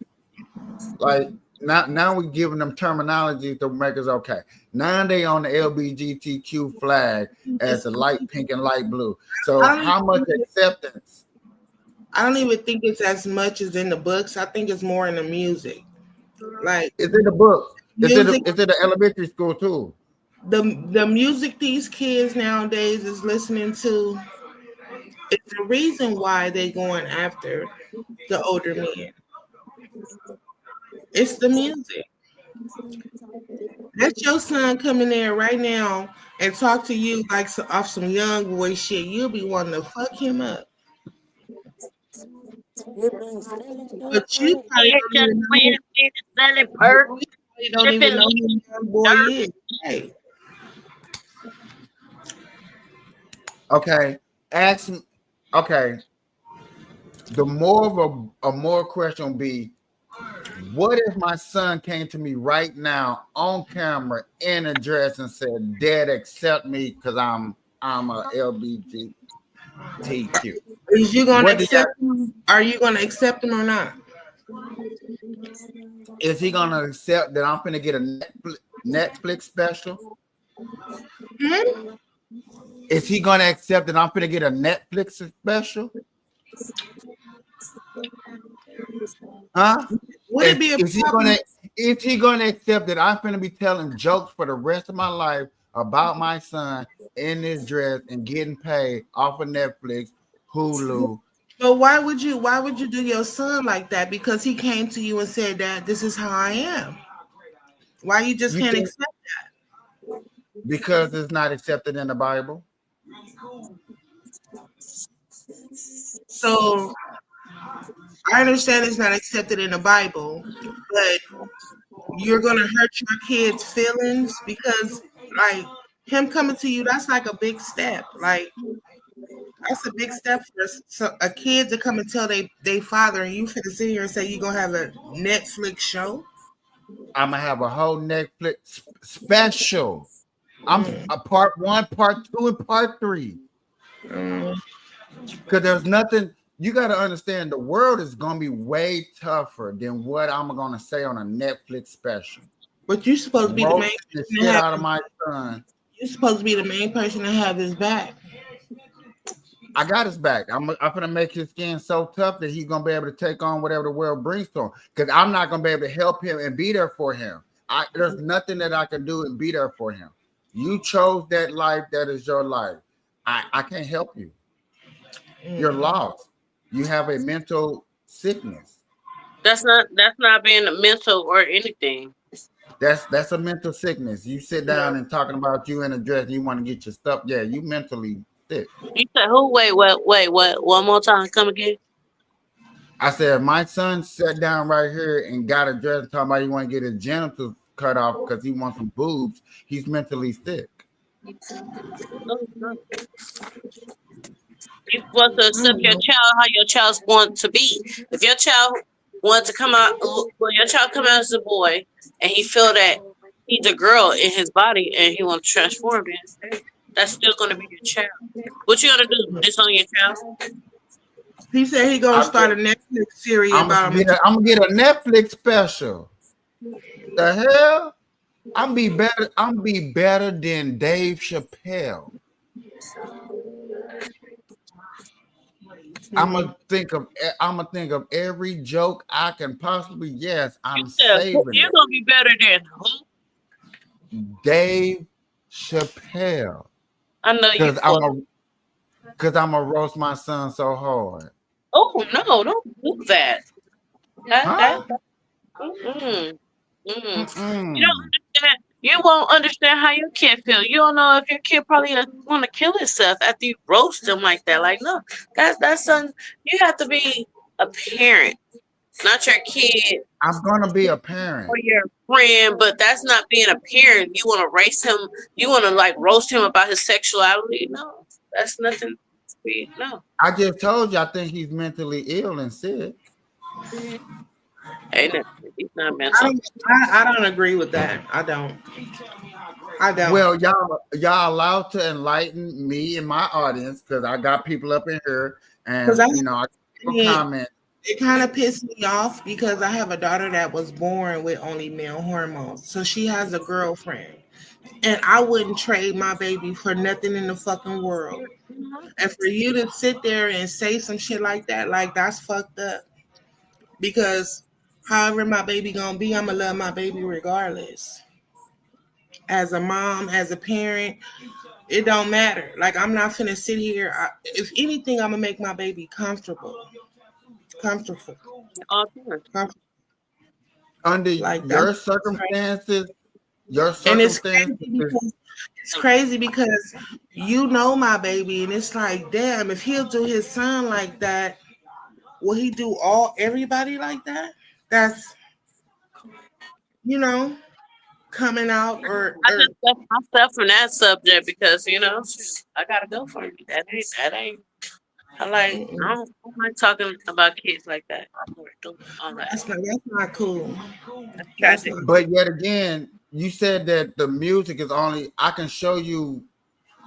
Like now we're giving them terminology to make us okay. Now they on the LGBTQ flag as the light pink and light blue. So how much acceptance? I don't even think it's as much as in the books. I think it's more in the music. Like it's in the book. It's in music, the elementary school too. The music these kids nowadays is listening to, it's the reason why they going after the older men. It's the music. Let your son come in there right now and talk to you like off some young boy shit. You'll be wanting to fuck him up. But you probably don't even know who young boy is. Hey. Okay. Ask him. Okay. The more of a more question will be, what if my son came to me right now on camera in a dress and said, "Dad, accept me because I'm a LGBTQ." Is you gonna accept him? Are you gonna accept him or not? Is he gonna accept that I'm gonna get a Netflix special? Hmm? Is he gonna accept that I'm gonna get a Netflix special? Huh? Would it be a problem? Is he gonna accept that I'm gonna be telling jokes for the rest of my life about my son in this dress and getting paid off of Netflix, Hulu? But why would you do your son like that? Because he came to you and said that this is how I am. Why you just can't accept that? Because it's not accepted in the Bible. So I understand it's not accepted in the Bible, but you're gonna hurt your kids' feelings because, like, him coming to you, that's like a big step. Like, that's a big step for a kid to come and tell they father, and you finna sit here and say you're gonna have a Netflix show. I'm gonna have a whole Netflix special. I'm a part 1, part 2, and part 3. Because there's nothing. You got to understand, the world is gonna be way tougher than what I'm gonna say on a Netflix special. But you're supposed to be the main The person shit out of my son. You're supposed to be the main person to have his back. I got his back. I'm gonna make his skin so tough that he's gonna be able to take on whatever the world brings to him. Because I'm not gonna be able to help him and be there for him. There's nothing that I can do and be there for him. You chose that life. That is your life. I can't help you. You're lost. You have a mental sickness. That's not being a mental or anything. That's a mental sickness. You sit down and talking about you in a dress, you want to get your stuff. Yeah, you mentally sick. You said who? Wait, what? One more time. Come again. I said my son sat down right here and got a dress talking about he want to get his genitals cut off because he wants some boobs. He's mentally sick. You're supposed to accept your child how your child's want to be. If your child wants to come out, well, your child come out as a boy, and he feel that he's a girl in his body, and he want to transform it, that's still going to be your child. What you gonna do? Disown your child? He said he gonna start a Netflix series about him. I'm gonna get a Netflix special. The hell? I'm be better than Dave Chappelle. I'm gonna think of every joke I can possibly. Yes, I'm saving. You're gonna be better than who? Dave Chappelle. I know you. Because I'm gonna roast my son so hard. Oh no! Don't do that. You don't understand. You won't understand how your kid feel. You don't know if your kid probably want to kill himself after you roast him like that. Like, no, that's son. You have to be a parent, not your kid. I'm gonna be a parent or your friend, but that's not being a parent. You want to race him. You want to like roast him about his sexuality. No, that's nothing. To be, no. I just told you I think he's mentally ill and sick. Hey, he's not mental. I don't agree with that. I don't. Well, y'all allowed to enlighten me and my audience because I got people up in here and I comment. It kind of pissed me off because I have a daughter that was born with only male hormones, so she has a girlfriend, and I wouldn't trade my baby for nothing in the fucking world. And for you to sit there and say some shit like that, like that's fucked up. Because however my baby gonna be, I'ma love my baby regardless. As a mom, as a parent, it don't matter. Like I'm not finna sit here. If anything, I'm gonna make my baby comfortable. Under like your circumstances, and it's crazy because you know my baby, and it's like, damn, if he'll do his son like that, will he do everybody like that? That's coming out or I just left myself from that subject because I gotta go for it. That ain't. I don't like talking about kids like that. That's not cool. But yet again, you said that the music is only. I can show you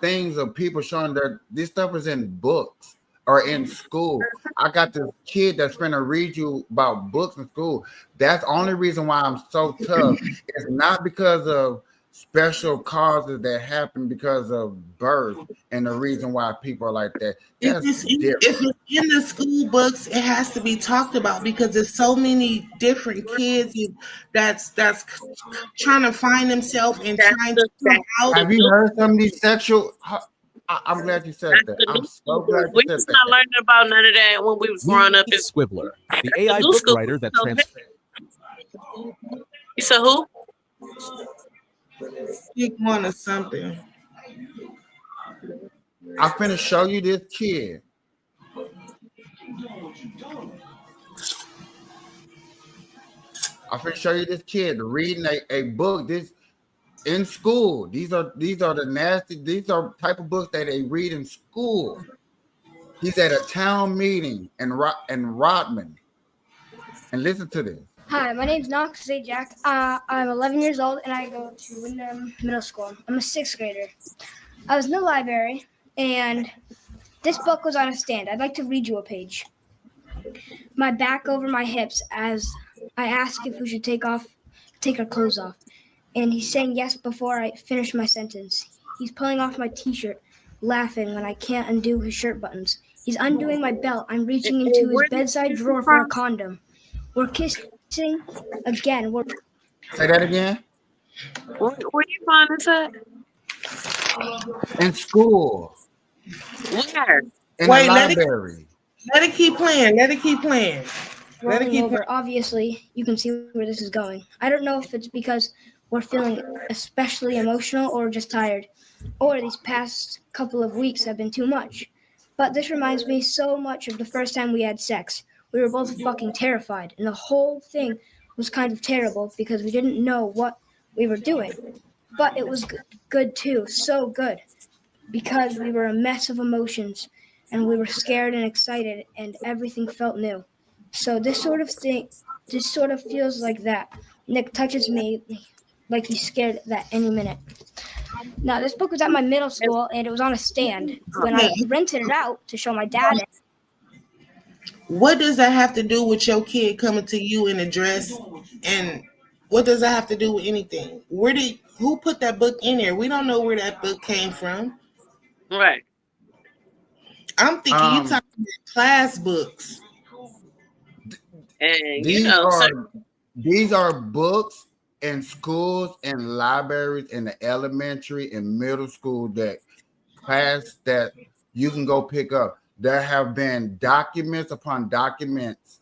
things of people showing that this stuff is in books or in school. I got this kid that's going to read you about books in school. That's the only reason why I'm so tough. It's not because of special causes that happen because of birth and the reason why people are like that. That's different. If it's in the school books, it has to be talked about because there's so many different kids that's trying to find themselves and trying to come out. Have you heard some of these sexual? I'm glad you said that. I'm so glad you said that. We not learning about none of that when we was growing up. It's Squibbler, the AI book writer that transforms. You said who? Pick one or something. I'm finna show you this kid. I'm finna show you this kid reading a book. This in school. These are the nasty. These are type of books that they read in school. He's at a town meeting in Rodman, and listen to this. Hi, my name's Knox Zajac. I'm 11 years old and I go to Wyndham Middle School. I'm a sixth grader. I was in the library and this book was on a stand. I'd like to read you a page. My back over my hips as I ask if we should take our clothes off. And he's saying yes before I finish my sentence. He's pulling off my t-shirt, laughing when I can't undo his shirt buttons. He's undoing my belt. I'm reaching into his bedside drawer for a condom. We're kissing again. Say that again. Where you find this at? In school. Where? In Wait, the let it- library. Let it keep playing. Let it keep playing. Let it rolling keep over. Obviously, you can see where this is going. I don't know if it's because we're feeling especially emotional or just tired, or these past couple of weeks have been too much. But this reminds me so much of the first time we had sex. We were both fucking terrified, and the whole thing was kind of terrible because we didn't know what we were doing. But it was good too, so good, because we were a mess of emotions, and we were scared and excited, and everything felt new. So this sort of feels like that. Nick touches me like he's scared that any minute. Now, this book was at my middle school, and it was on a stand. When I rented it out to show my dad, What does that have to do with your kid coming to you in a dress? And what does that have to do with anything? Who put that book in there? We don't know where that book came from. Right. I'm thinking you talking about class books. And These are books in schools and libraries in the elementary and middle school that you can go pick up. There have been documents upon documents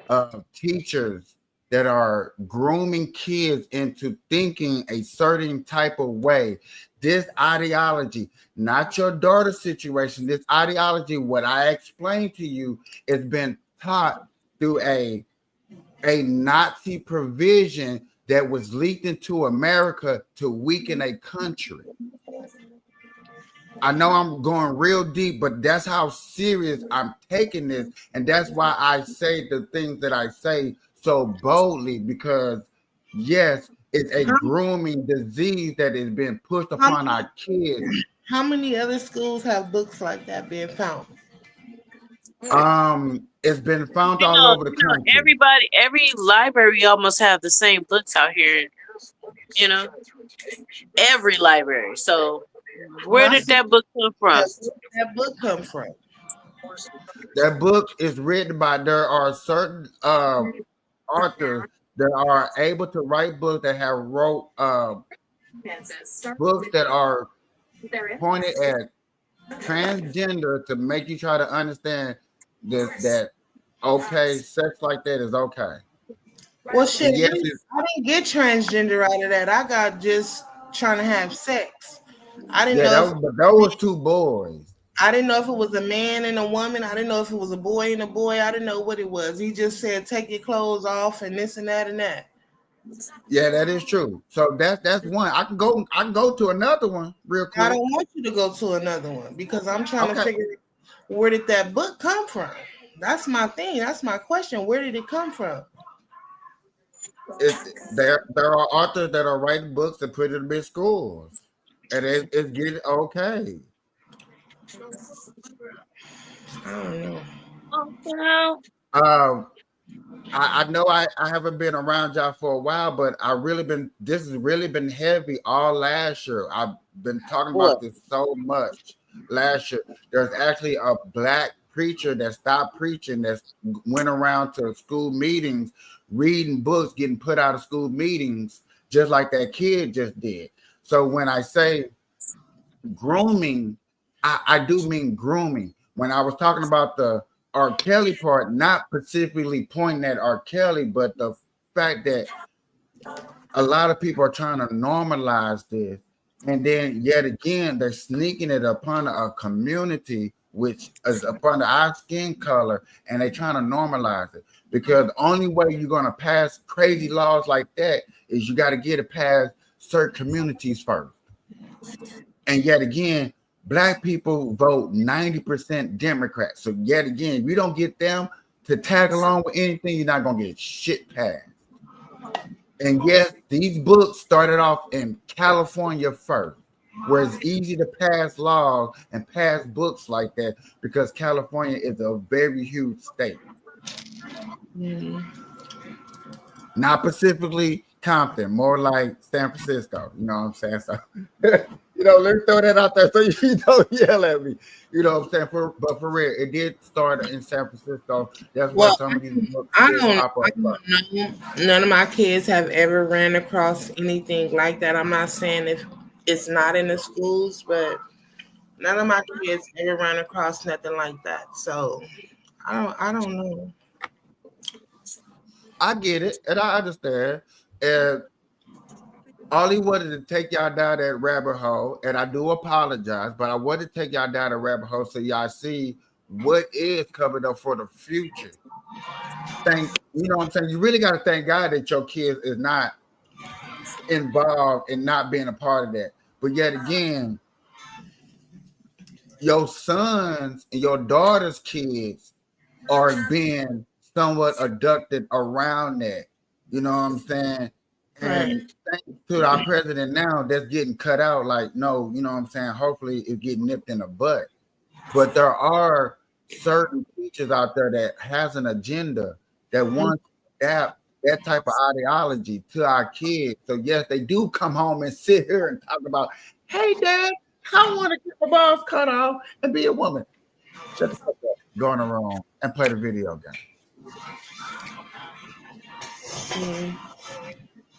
of teachers that are grooming kids into thinking a certain type of way. This ideology, not your daughter's situation, this ideology, what I explained to you, has been taught through a Nazi provision that was leaked into America to weaken a country. I know I'm going real deep, but that's how serious I'm taking this. And that's why I say the things that I say so boldly, because yes, it's a grooming disease that is being pushed upon our kids. How many other schools have books like that being found? It's been found all over the country. Every library almost have the same books out here. Every library. So where did that book come from? That book come from? That book is written by. There are certain authors that are able to write books that have wrote books that are pointed at transgender to make you try to understand that okay, sex like that is okay. Well, shit, Yes, I didn't get transgender out of that. I got just trying to have sex. I didn't yeah, know. those was two boys. I didn't know if it was a man and a woman. I didn't know if it was a boy and a boy. I didn't know what it was. He just said, take your clothes off and this and that and that. Yeah, that is true. So that's one. I can go to another one real quick. I don't want you to go to another one because I'm trying to figure where did that book come from? That's my thing. That's my question. Where did it come from? There are authors that are writing books and put it in schools, and it's getting okay. I don't know. I know I haven't been around y'all for a while, but this has really been heavy all last year. I've been talking about this so much last year. There's actually a black preacher that stopped preaching, that went around to school meetings, reading books, getting put out of school meetings, just like that kid just did. So when I say grooming, I do mean grooming. When I was talking about the R. Kelly part, not specifically pointing at R. Kelly, but the fact that a lot of people are trying to normalize this, and then yet again they're sneaking it upon a community which is upon our skin color, and they're trying to normalize it, because the only way you're going to pass crazy laws like that is you got to get it past certain communities first. And yet again, black people vote 90% Democrat. So yet again, if you don't get them to tag along with anything, you're not going to get shit passed. And yes, these books started off in California first, where it's easy to pass laws and pass books like that because California is a very huge state. Not specifically Compton, more like San Francisco. You know what I'm saying? So, you know, let's throw that out there so you don't yell at me. You know what I'm saying? But for real, it did start in San Francisco. That's why some of these books I did pop up. don't know. None of my kids have ever ran across anything like that. I'm not saying if it's not in the schools, but none of my kids ever ran across nothing like that. So I don't know. I get it, and I understand. And all he wanted to take y'all down that rabbit hole, and I do apologize, but I wanted to take y'all down the rabbit hole so y'all see what is coming up for the future. You know what I'm saying? You really got to thank God that your kids is not involved in not being a part of that. But yet again, your sons and your daughter's kids are being somewhat abducted around that. You know what I'm saying? And thanks to our president now, that's getting cut out. Like, no, you know what I'm saying? Hopefully it's getting nipped in the butt. But there are certain teachers out there that has an agenda that wants to adapt that type of ideology to our kids. So yes, they do come home and sit here and talk about, hey, Dad, I want to get my balls cut off and be a woman. Shut the fuck up. Go in the room and play the video game.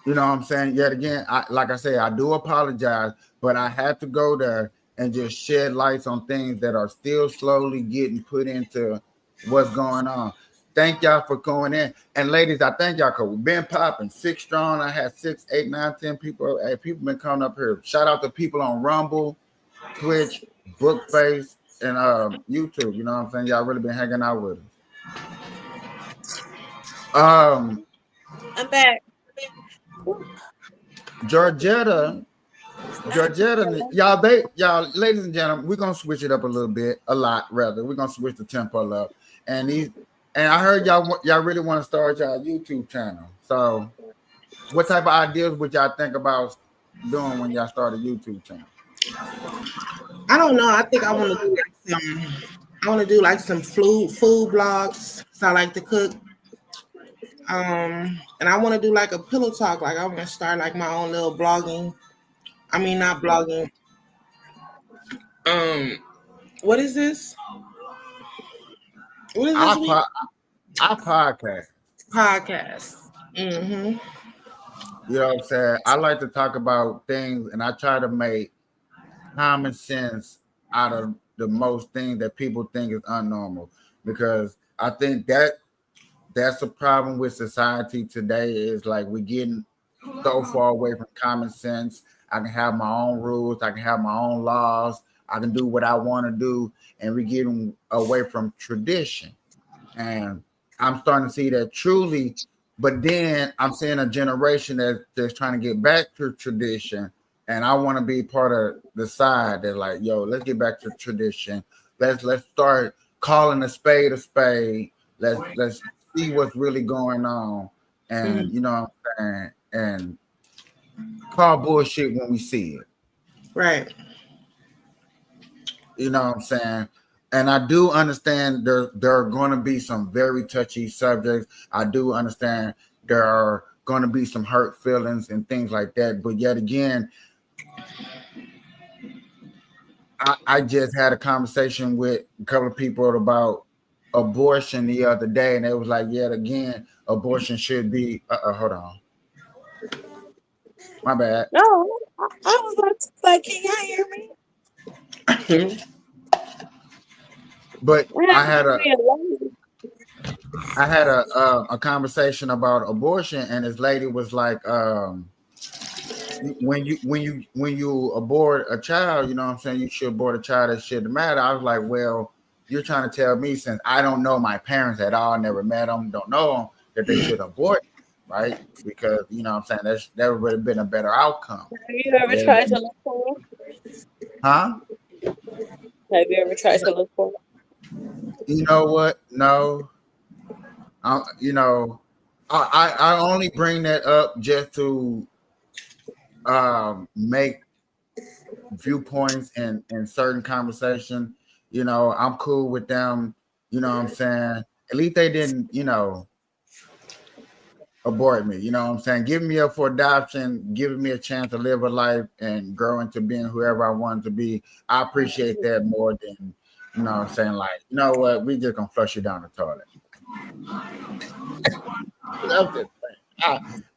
You know what I'm saying? Yet again, like I say, I do apologize, but I had to go there and just shed lights on things that are still slowly getting put into what's going on. Thank y'all for going in. And ladies, I thank y'all because we've been popping 6 strong. I had 6, 8, 9, 10 people. Hey, people been coming up here. Shout out to people on Rumble, Twitch, Bookface, and YouTube. You know what I'm saying? Y'all really been hanging out with us. I'm back. Georgetta, y'all, ladies and gentlemen, we're gonna switch it up a lot rather. We're gonna switch the tempo up. And I heard y'all really want to start y'all YouTube channel. So what type of ideas would y'all think about doing when y'all start a YouTube channel? I don't know. I think I want to do like some food blogs. So I like to cook. And I want to do like a pillow talk. Like I want to start like my own little blogging. I mean, not blogging. What is this? What is this? Our podcast. Podcast. Mm-hmm. You know what I'm saying? I like to talk about things, and I try to make common sense out of the most things that people think is unnormal, because I think that's a problem with society today. Is like we're getting so far away from common sense. I can have my own rules. I can have my own laws. I can do what I want to do, and we're getting away from tradition. And I'm starting to see that truly, but then I'm seeing a generation that's trying to get back to tradition. And I want to be part of the side that's like, yo, let's get back to tradition. Let's start calling a spade a spade. Let's see what's really going on. And you know what I'm saying? And call bullshit when we see it. Right. You know what I'm saying? And I do understand there are going to be some very touchy subjects. I do understand there are going to be some hurt feelings and things like that. But yet again, I just had a conversation with a couple of people about abortion the other day, and it was like, yet again, abortion should be. Hold on, my bad. No, I was about to say, can y'all hear me? But I had a conversation about abortion, and this lady was like, when you abort a child, you know what I'm saying, you should abort a child that shouldn't matter. I was like, well, you're trying to tell me since I don't know my parents at all, never met them, don't know them, that they should abort, right? Because you know what I'm saying, that would have been a better outcome. Have you ever tried to look for them? Huh? Have you ever tried to look for them? You know what? No. You know, I only bring that up just to make viewpoints in certain conversation. You know, I'm cool with them. You know what I'm saying? At least they didn't, you know, abort me. You know what I'm saying? Giving me up for adoption, giving me a chance to live a life and grow into being whoever I wanted to be. I appreciate that more than, you know what I'm saying? Like, you know what? We just gonna flush you down the toilet.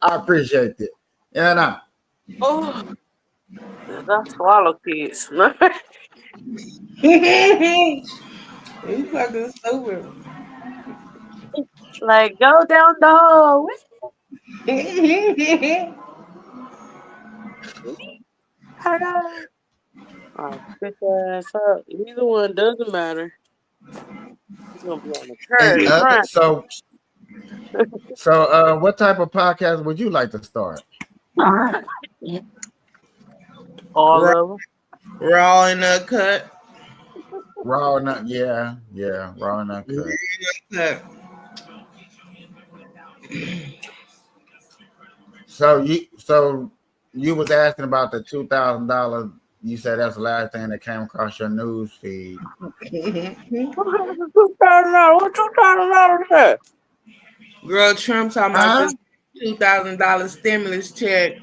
I appreciate it. Yeah, no. Oh, that's swallow kids. You fucking stupid. Like, go down dog. Oh, pick your ass up. Either one doesn't matter. It's gonna be on the And, curb. Right. so what type of podcast would you like to start? All of them. Raw and uncut. Raw and not, yeah, raw and uncut. Uncut. So you was asking about the $2,000. You said that's the last thing that came across your news feed. What $2,000? Girl, Trump talking about this $2,000 stimulus check.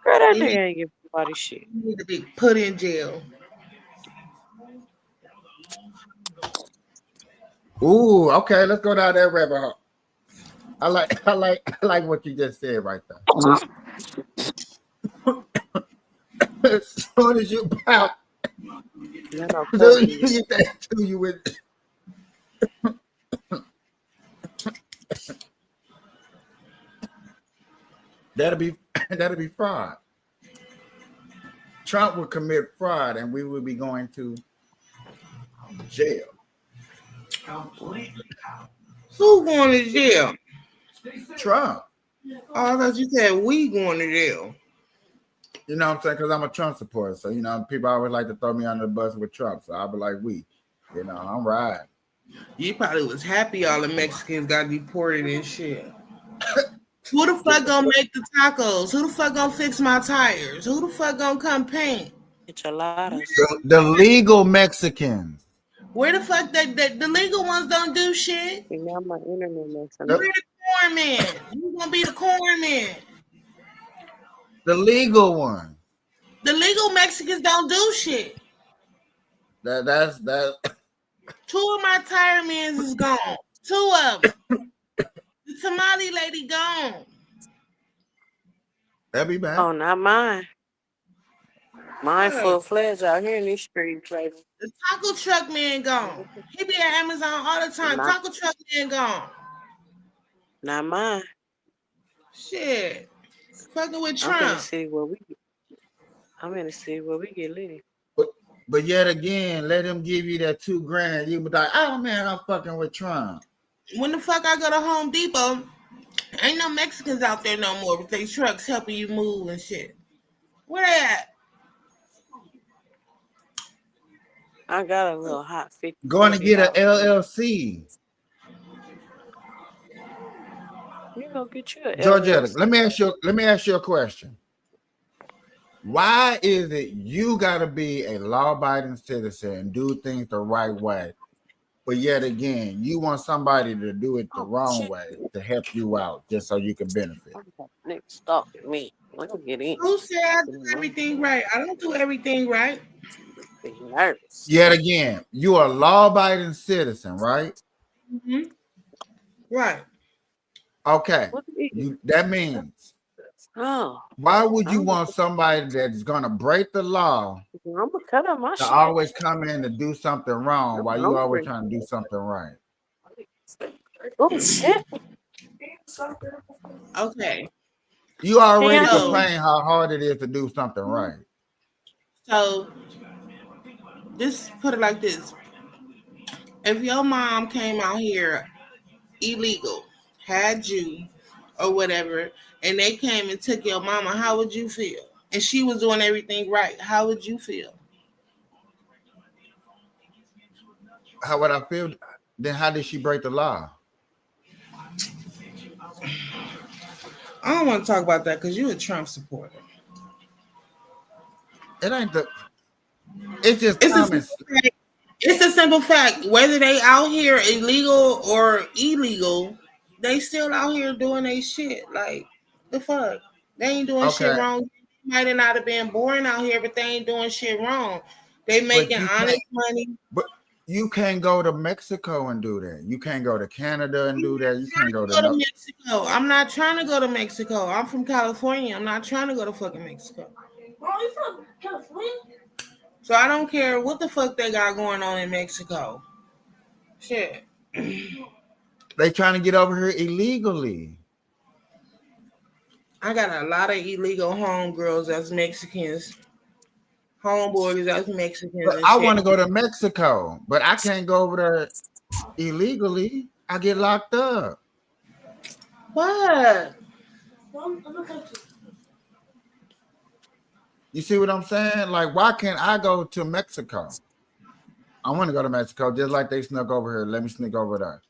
Girl, that nigga ain't giving nobody shit. You need to be put in jail. Ooh, okay, let's go down that rabbit hole. I like what you just said right there. As soon as you pop, you that to you with. That'll be fraud. Trump would commit fraud, and we would be going to jail. Who going to jail? Trump. Oh, I thought you said we going to jail. You know what I'm saying? Because I'm a Trump supporter. So, you know, people always like to throw me under the bus with Trump. So I'll be like, we. You know, I'm riding. You probably was happy all the Mexicans got deported and shit. Who the fuck gonna make the tacos? Who the fuck gonna fix my tires? Who the fuck gonna come paint? Enchiladas. The legal Mexicans. Where the fuck the legal ones don't do shit? See, now my internet makes Where the corn man? You gonna be the corn man? The legal one. The legal Mexicans don't do shit. That's 2 of my tire mans is gone. 2 of them. The tamale lady gone. that'd be bad. Oh, not mine. Mine full-fledged out here in these streets, baby. The taco truck man gone. He be at Amazon all the time. Taco truck man gone. Not mine. Shit. Fucking with I'm in the Trump. city where we get lit. But yet again, let him give you that $2,000. You be like, oh man, I'm fucking with Trump. When the fuck I go to Home Depot, ain't no Mexicans out there no more with their trucks helping you move and shit. Where they at? I got a little hot 50. Going to get an LLC. You go get you a Georgetta, LLC. let me ask you a question. Why is it you gotta be a law-abiding citizen and do things the right way? But yet again, you want somebody to do it the wrong way to help you out just so you can benefit. Nigga stalking me. Let me get in. Who said I do everything right? I don't do everything right. Be nervous. Yet again, you are a law-abiding citizen, right? Mm-hmm. Right. Okay. What the- That means Oh, why would you want somebody that's gonna break the law I'm gonna cut out my to shit. always come in to do something wrong while you always trying to do something right? Oh shit. Okay. You already Yeah. complain how hard it is to do something right. So just put it like this. If your mom came out here illegal, had you or whatever, and they came and took your mama, how would you feel? And she was doing everything right, how would you feel? How would I feel? Then how did she break the law? I don't want to talk about that because you're a Trump supporter. It ain't the. It's just It's a, common. simple fact. It's a simple fact. Whether they out here illegal or illegal, they still out here doing their shit. Like, the fuck? They ain't doing shit Okay, wrong. Might have not have been born out here, but they ain't doing shit wrong. They but making you honest can't. money. But you can't go to Mexico and do that. You can't go to Canada and do that. You can't go to Go to no. Mexico. I'm not trying to go to Mexico. I'm from California. I'm not trying to go to fucking Mexico. you from California? So I don't care what the fuck they got going on in Mexico. Shit. They trying to get over here illegally. I got a lot of illegal homegirls that's Mexicans. Homeboys that's Mexicans But and I shit. want to go to Mexico, but I can't go over there illegally. I get locked up. What? I'm looking. You see what I'm saying? Like, why can't I go to Mexico? I want to go to Mexico just like they snuck over here. Let me sneak over there.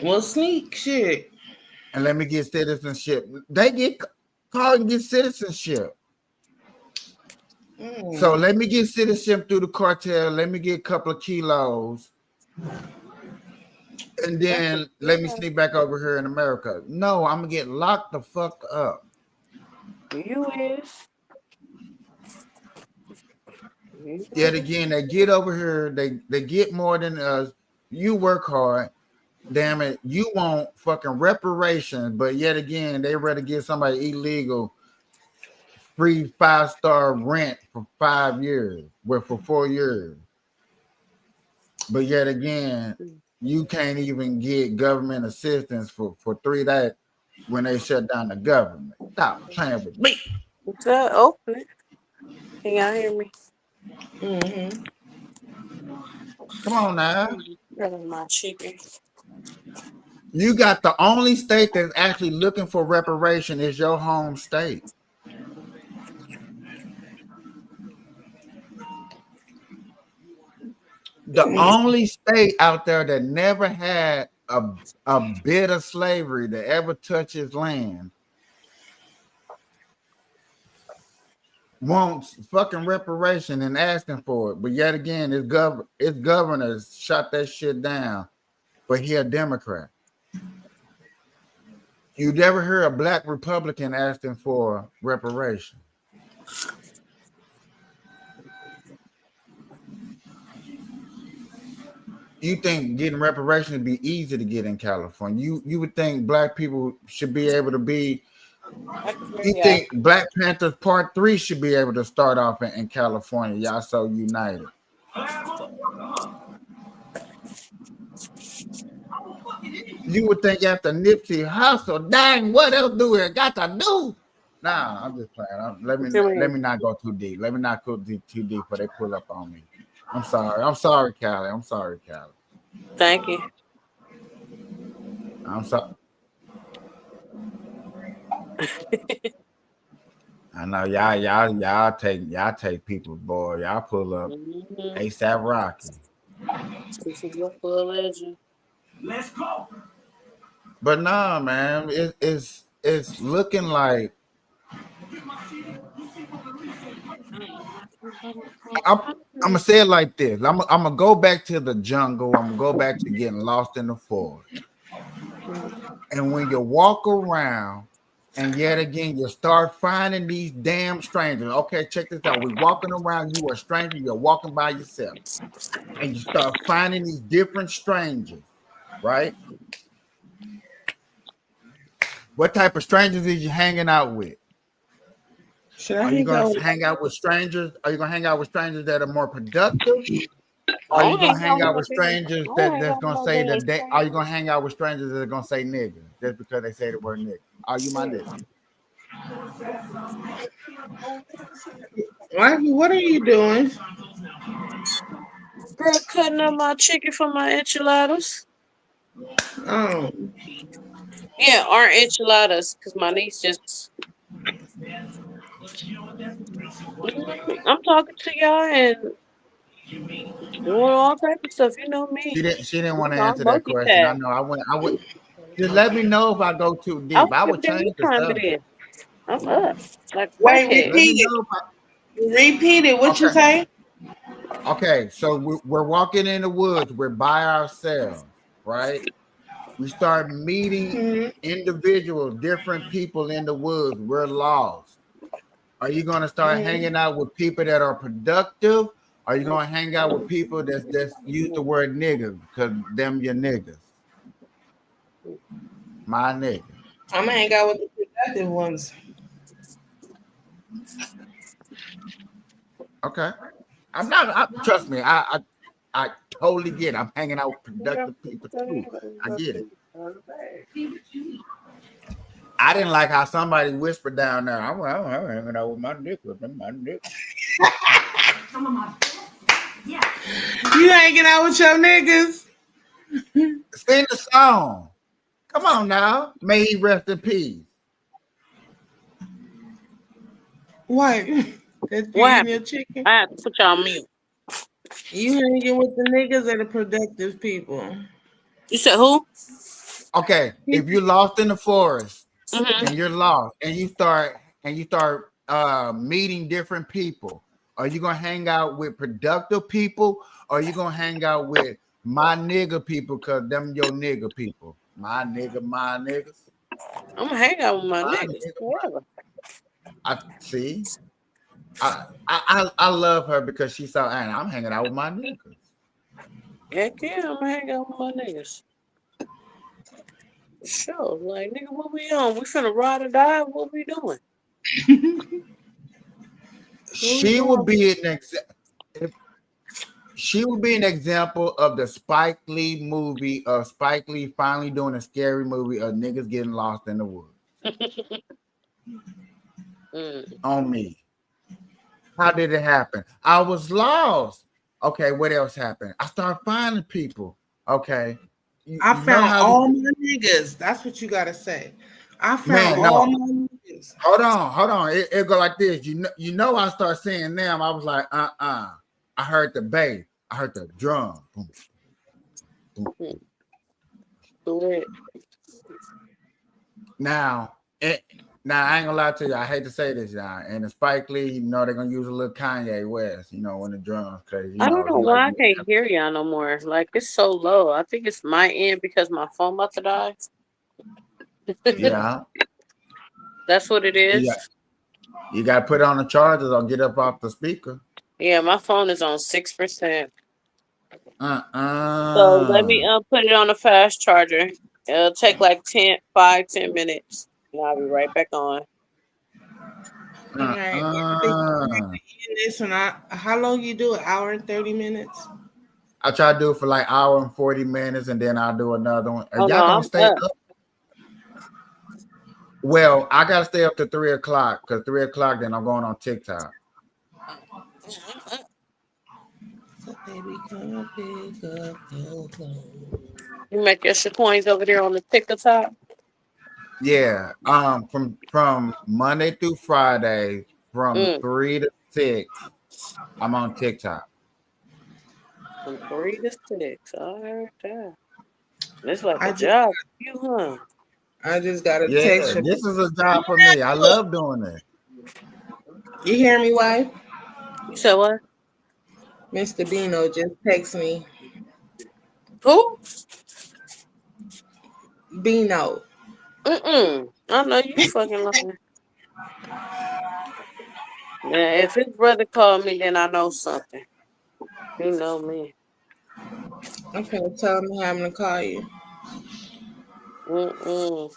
Well, sneak shit. And let me get citizenship. They get called and get citizenship. So let me get citizenship through the cartel. Let me get a couple of kilos. And then let me sneak back over here in America. No, I'm going to get locked the fuck up. You is. Yet again, they get over here. They get more than us. You work hard. Damn it. You want fucking reparations. But yet again, they rather give somebody illegal free 5-star rent for 5 years. Well, for 4 years. But yet again, you can't even get government assistance for 3 days when they shut down the government. Stop playing with me. What's up? Open it. Can y'all hear me? Mm-hmm. Come on now. That is my chicken. You got the only state that's actually looking for reparation is your home state. The only state out there that never had a bit of slavery that ever touches land wants fucking reparation and asking for it. But yet again, its governors shut that shit down. But he a Democrat. You never hear a black Republican asking for reparation. You think getting reparation would be easy to get in California? You would think black people should be able to be. You think Black Panthers Part 3 should be able to start off in California? Y'all so united. You would think after Nipsey Hussle, dang, what else do we got to do? Nah, I'm just playing. Let me not go too deep. Let me not go too deep before they pull up on me. I'm sorry. I'm sorry, Callie. I'm sorry, Callie. Thank you. I'm sorry. I know y'all take people, boy. Y'all pull up ASAP Rocky. This is your full legend. Let's go. But nah, man, it's looking like I'm gonna say it like this. I'm gonna go back to the jungle. I'm gonna go back to getting lost in the forest. And when you walk around, and yet again, you start finding these damn strangers. Okay, check this out. We're walking around. You are a stranger. You're walking by yourself, and you start finding these different strangers, right? What type of strangers is you hanging out with? Should Are I you go? going to hang out with strangers? Are you going to hang out with strangers that are more productive? Are I you don't gonna hang out hang with out no with niggas. strangers I don't that, hang that's out with gonna no say damn that they are you strangers. gonna hang out with strangers that are gonna say nigga just because they say the word nigga? Are you my nigga? Wifey, what are you doing? Girl, cutting up my chicken for my enchiladas. Oh, Yeah, our enchiladas, because my niece just. I'm talking to y'all and doing all type of stuff. You know me. She didn't You want to know, answer I'm that question. I multitask. know I would just let me know if I go too I deep. don't I give would a damn change what the time it subject. is. I'm up. Like a wait, crackhead. Let me repeat it. know Repeat it. What you okay. say? Okay, so we're walking in the woods, we're by ourselves, right? We start meeting Mhm. individuals, different people in the woods. We're lost. Are you going to start Mhm. hanging out with people that are productive? Are you going to hang out with people that's use the word nigga because them your niggas? My nigga. I'm gonna hang out with the productive ones. Okay. I'm not. Trust me. I totally get it. I'm hanging out with productive people too. I get it. I didn't like how somebody whispered down there. I'm hanging out with my nigga. My nigga. You hanging out with your niggas? Sing the song. Come on now. May he rest in peace. What? That you What eating your happened? chicken? I had to put y'all on mute. You hanging with the niggas or the productive people? You said who? Okay. If you're lost in the forest Mm-hmm. and you're lost and you start meeting different people, are you gonna hang out with productive people or are you gonna hang out with my nigga people because them your nigga people? My nigga, my niggas. I'm gonna hang out with my My niggas. nigga, Whatever. I see. I love her because she's so and I'm hanging out with my niggas. Heck yeah, I'm gonna hang out with my niggas. Sure. Like, nigga, what we on? We finna ride or die? What we doing? She would be an if she would be an example of the Spike Lee movie of Spike Lee finally doing a scary movie of niggas getting lost in the woods. Mm. On me. How did it happen? I was lost. Okay, what else happened? I started finding people. Okay. I You know found how all my niggas. That's what you gotta say. I found man, all no. my niggas. Hold on. It go like this. I start saying them. I was like, I heard the bass. I heard the drum. Boom, boom. Do it. Now, now I ain't gonna lie to you. I hate to say this, y'all. And the Spike Lee, they're gonna use a little Kanye West, when the drums, because I don't know he like why I can't hear y'all no more. Like, it's so low. I think it's my end because my phone about to die. yeah, That's what it yeah. is. You gotta put it on the chargers or get up off the speaker. Yeah, my phone is on 6%. So let Uh-uh. me put it on a fast charger. It'll take like 10 minutes. And I'll be right back on. All right. I think Uh-uh. this one. How long you do? An hour and 30 minutes. I try to do it for like hour and 40 minutes, and then I'll do another one. Are Oh no, y'all gonna I'm stay up. up? Well, I gotta stay up to 3 o'clock because 3 o'clock, then I'm going on TikTok. So baby, come pick up your clothes. You make your coins over there on the TikTok. Yeah. From Monday through Friday, from Mm. 3 to 6, I'm on TikTok. From 3 to 6. All right, yeah. It's like I a just, job for you, huh? I just got a Yeah, text from. this is a job for me. I love doing it. You hear me, wife? You said what? Mr. Bino just text me. Who? Bino. I know you fucking lying. Yeah, if his brother called me, then I know something. You know me. I'm gonna tell him I'm having to call you. Mm-mm.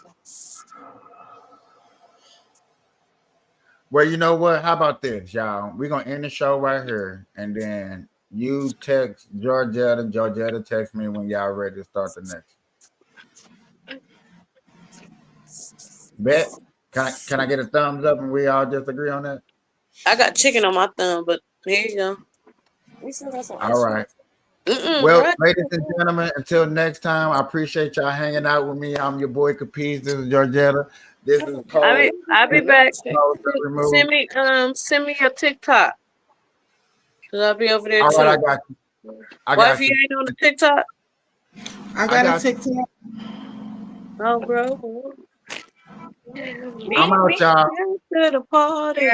Well, you know what? How about this, y'all? We're gonna end the show right here, and then You text Georgetta. Georgetta text me when y'all ready to start the next. Bet. Can I get a thumbs up and we all just agree on that? I got chicken on my thumb, but here you go. All right. Well, ladies and gentlemen, until next time, I appreciate y'all hanging out with me. I'm your boy Capiz. This is Georgetta. This is Cole. I'll be back. Remove. Send me your TikTok. Cause I'll be over there All too. right, I got you. I What got if you you. ain't on the TikTok? I got got a TikTok. Oh, bro. I'm out, y'all. To the party.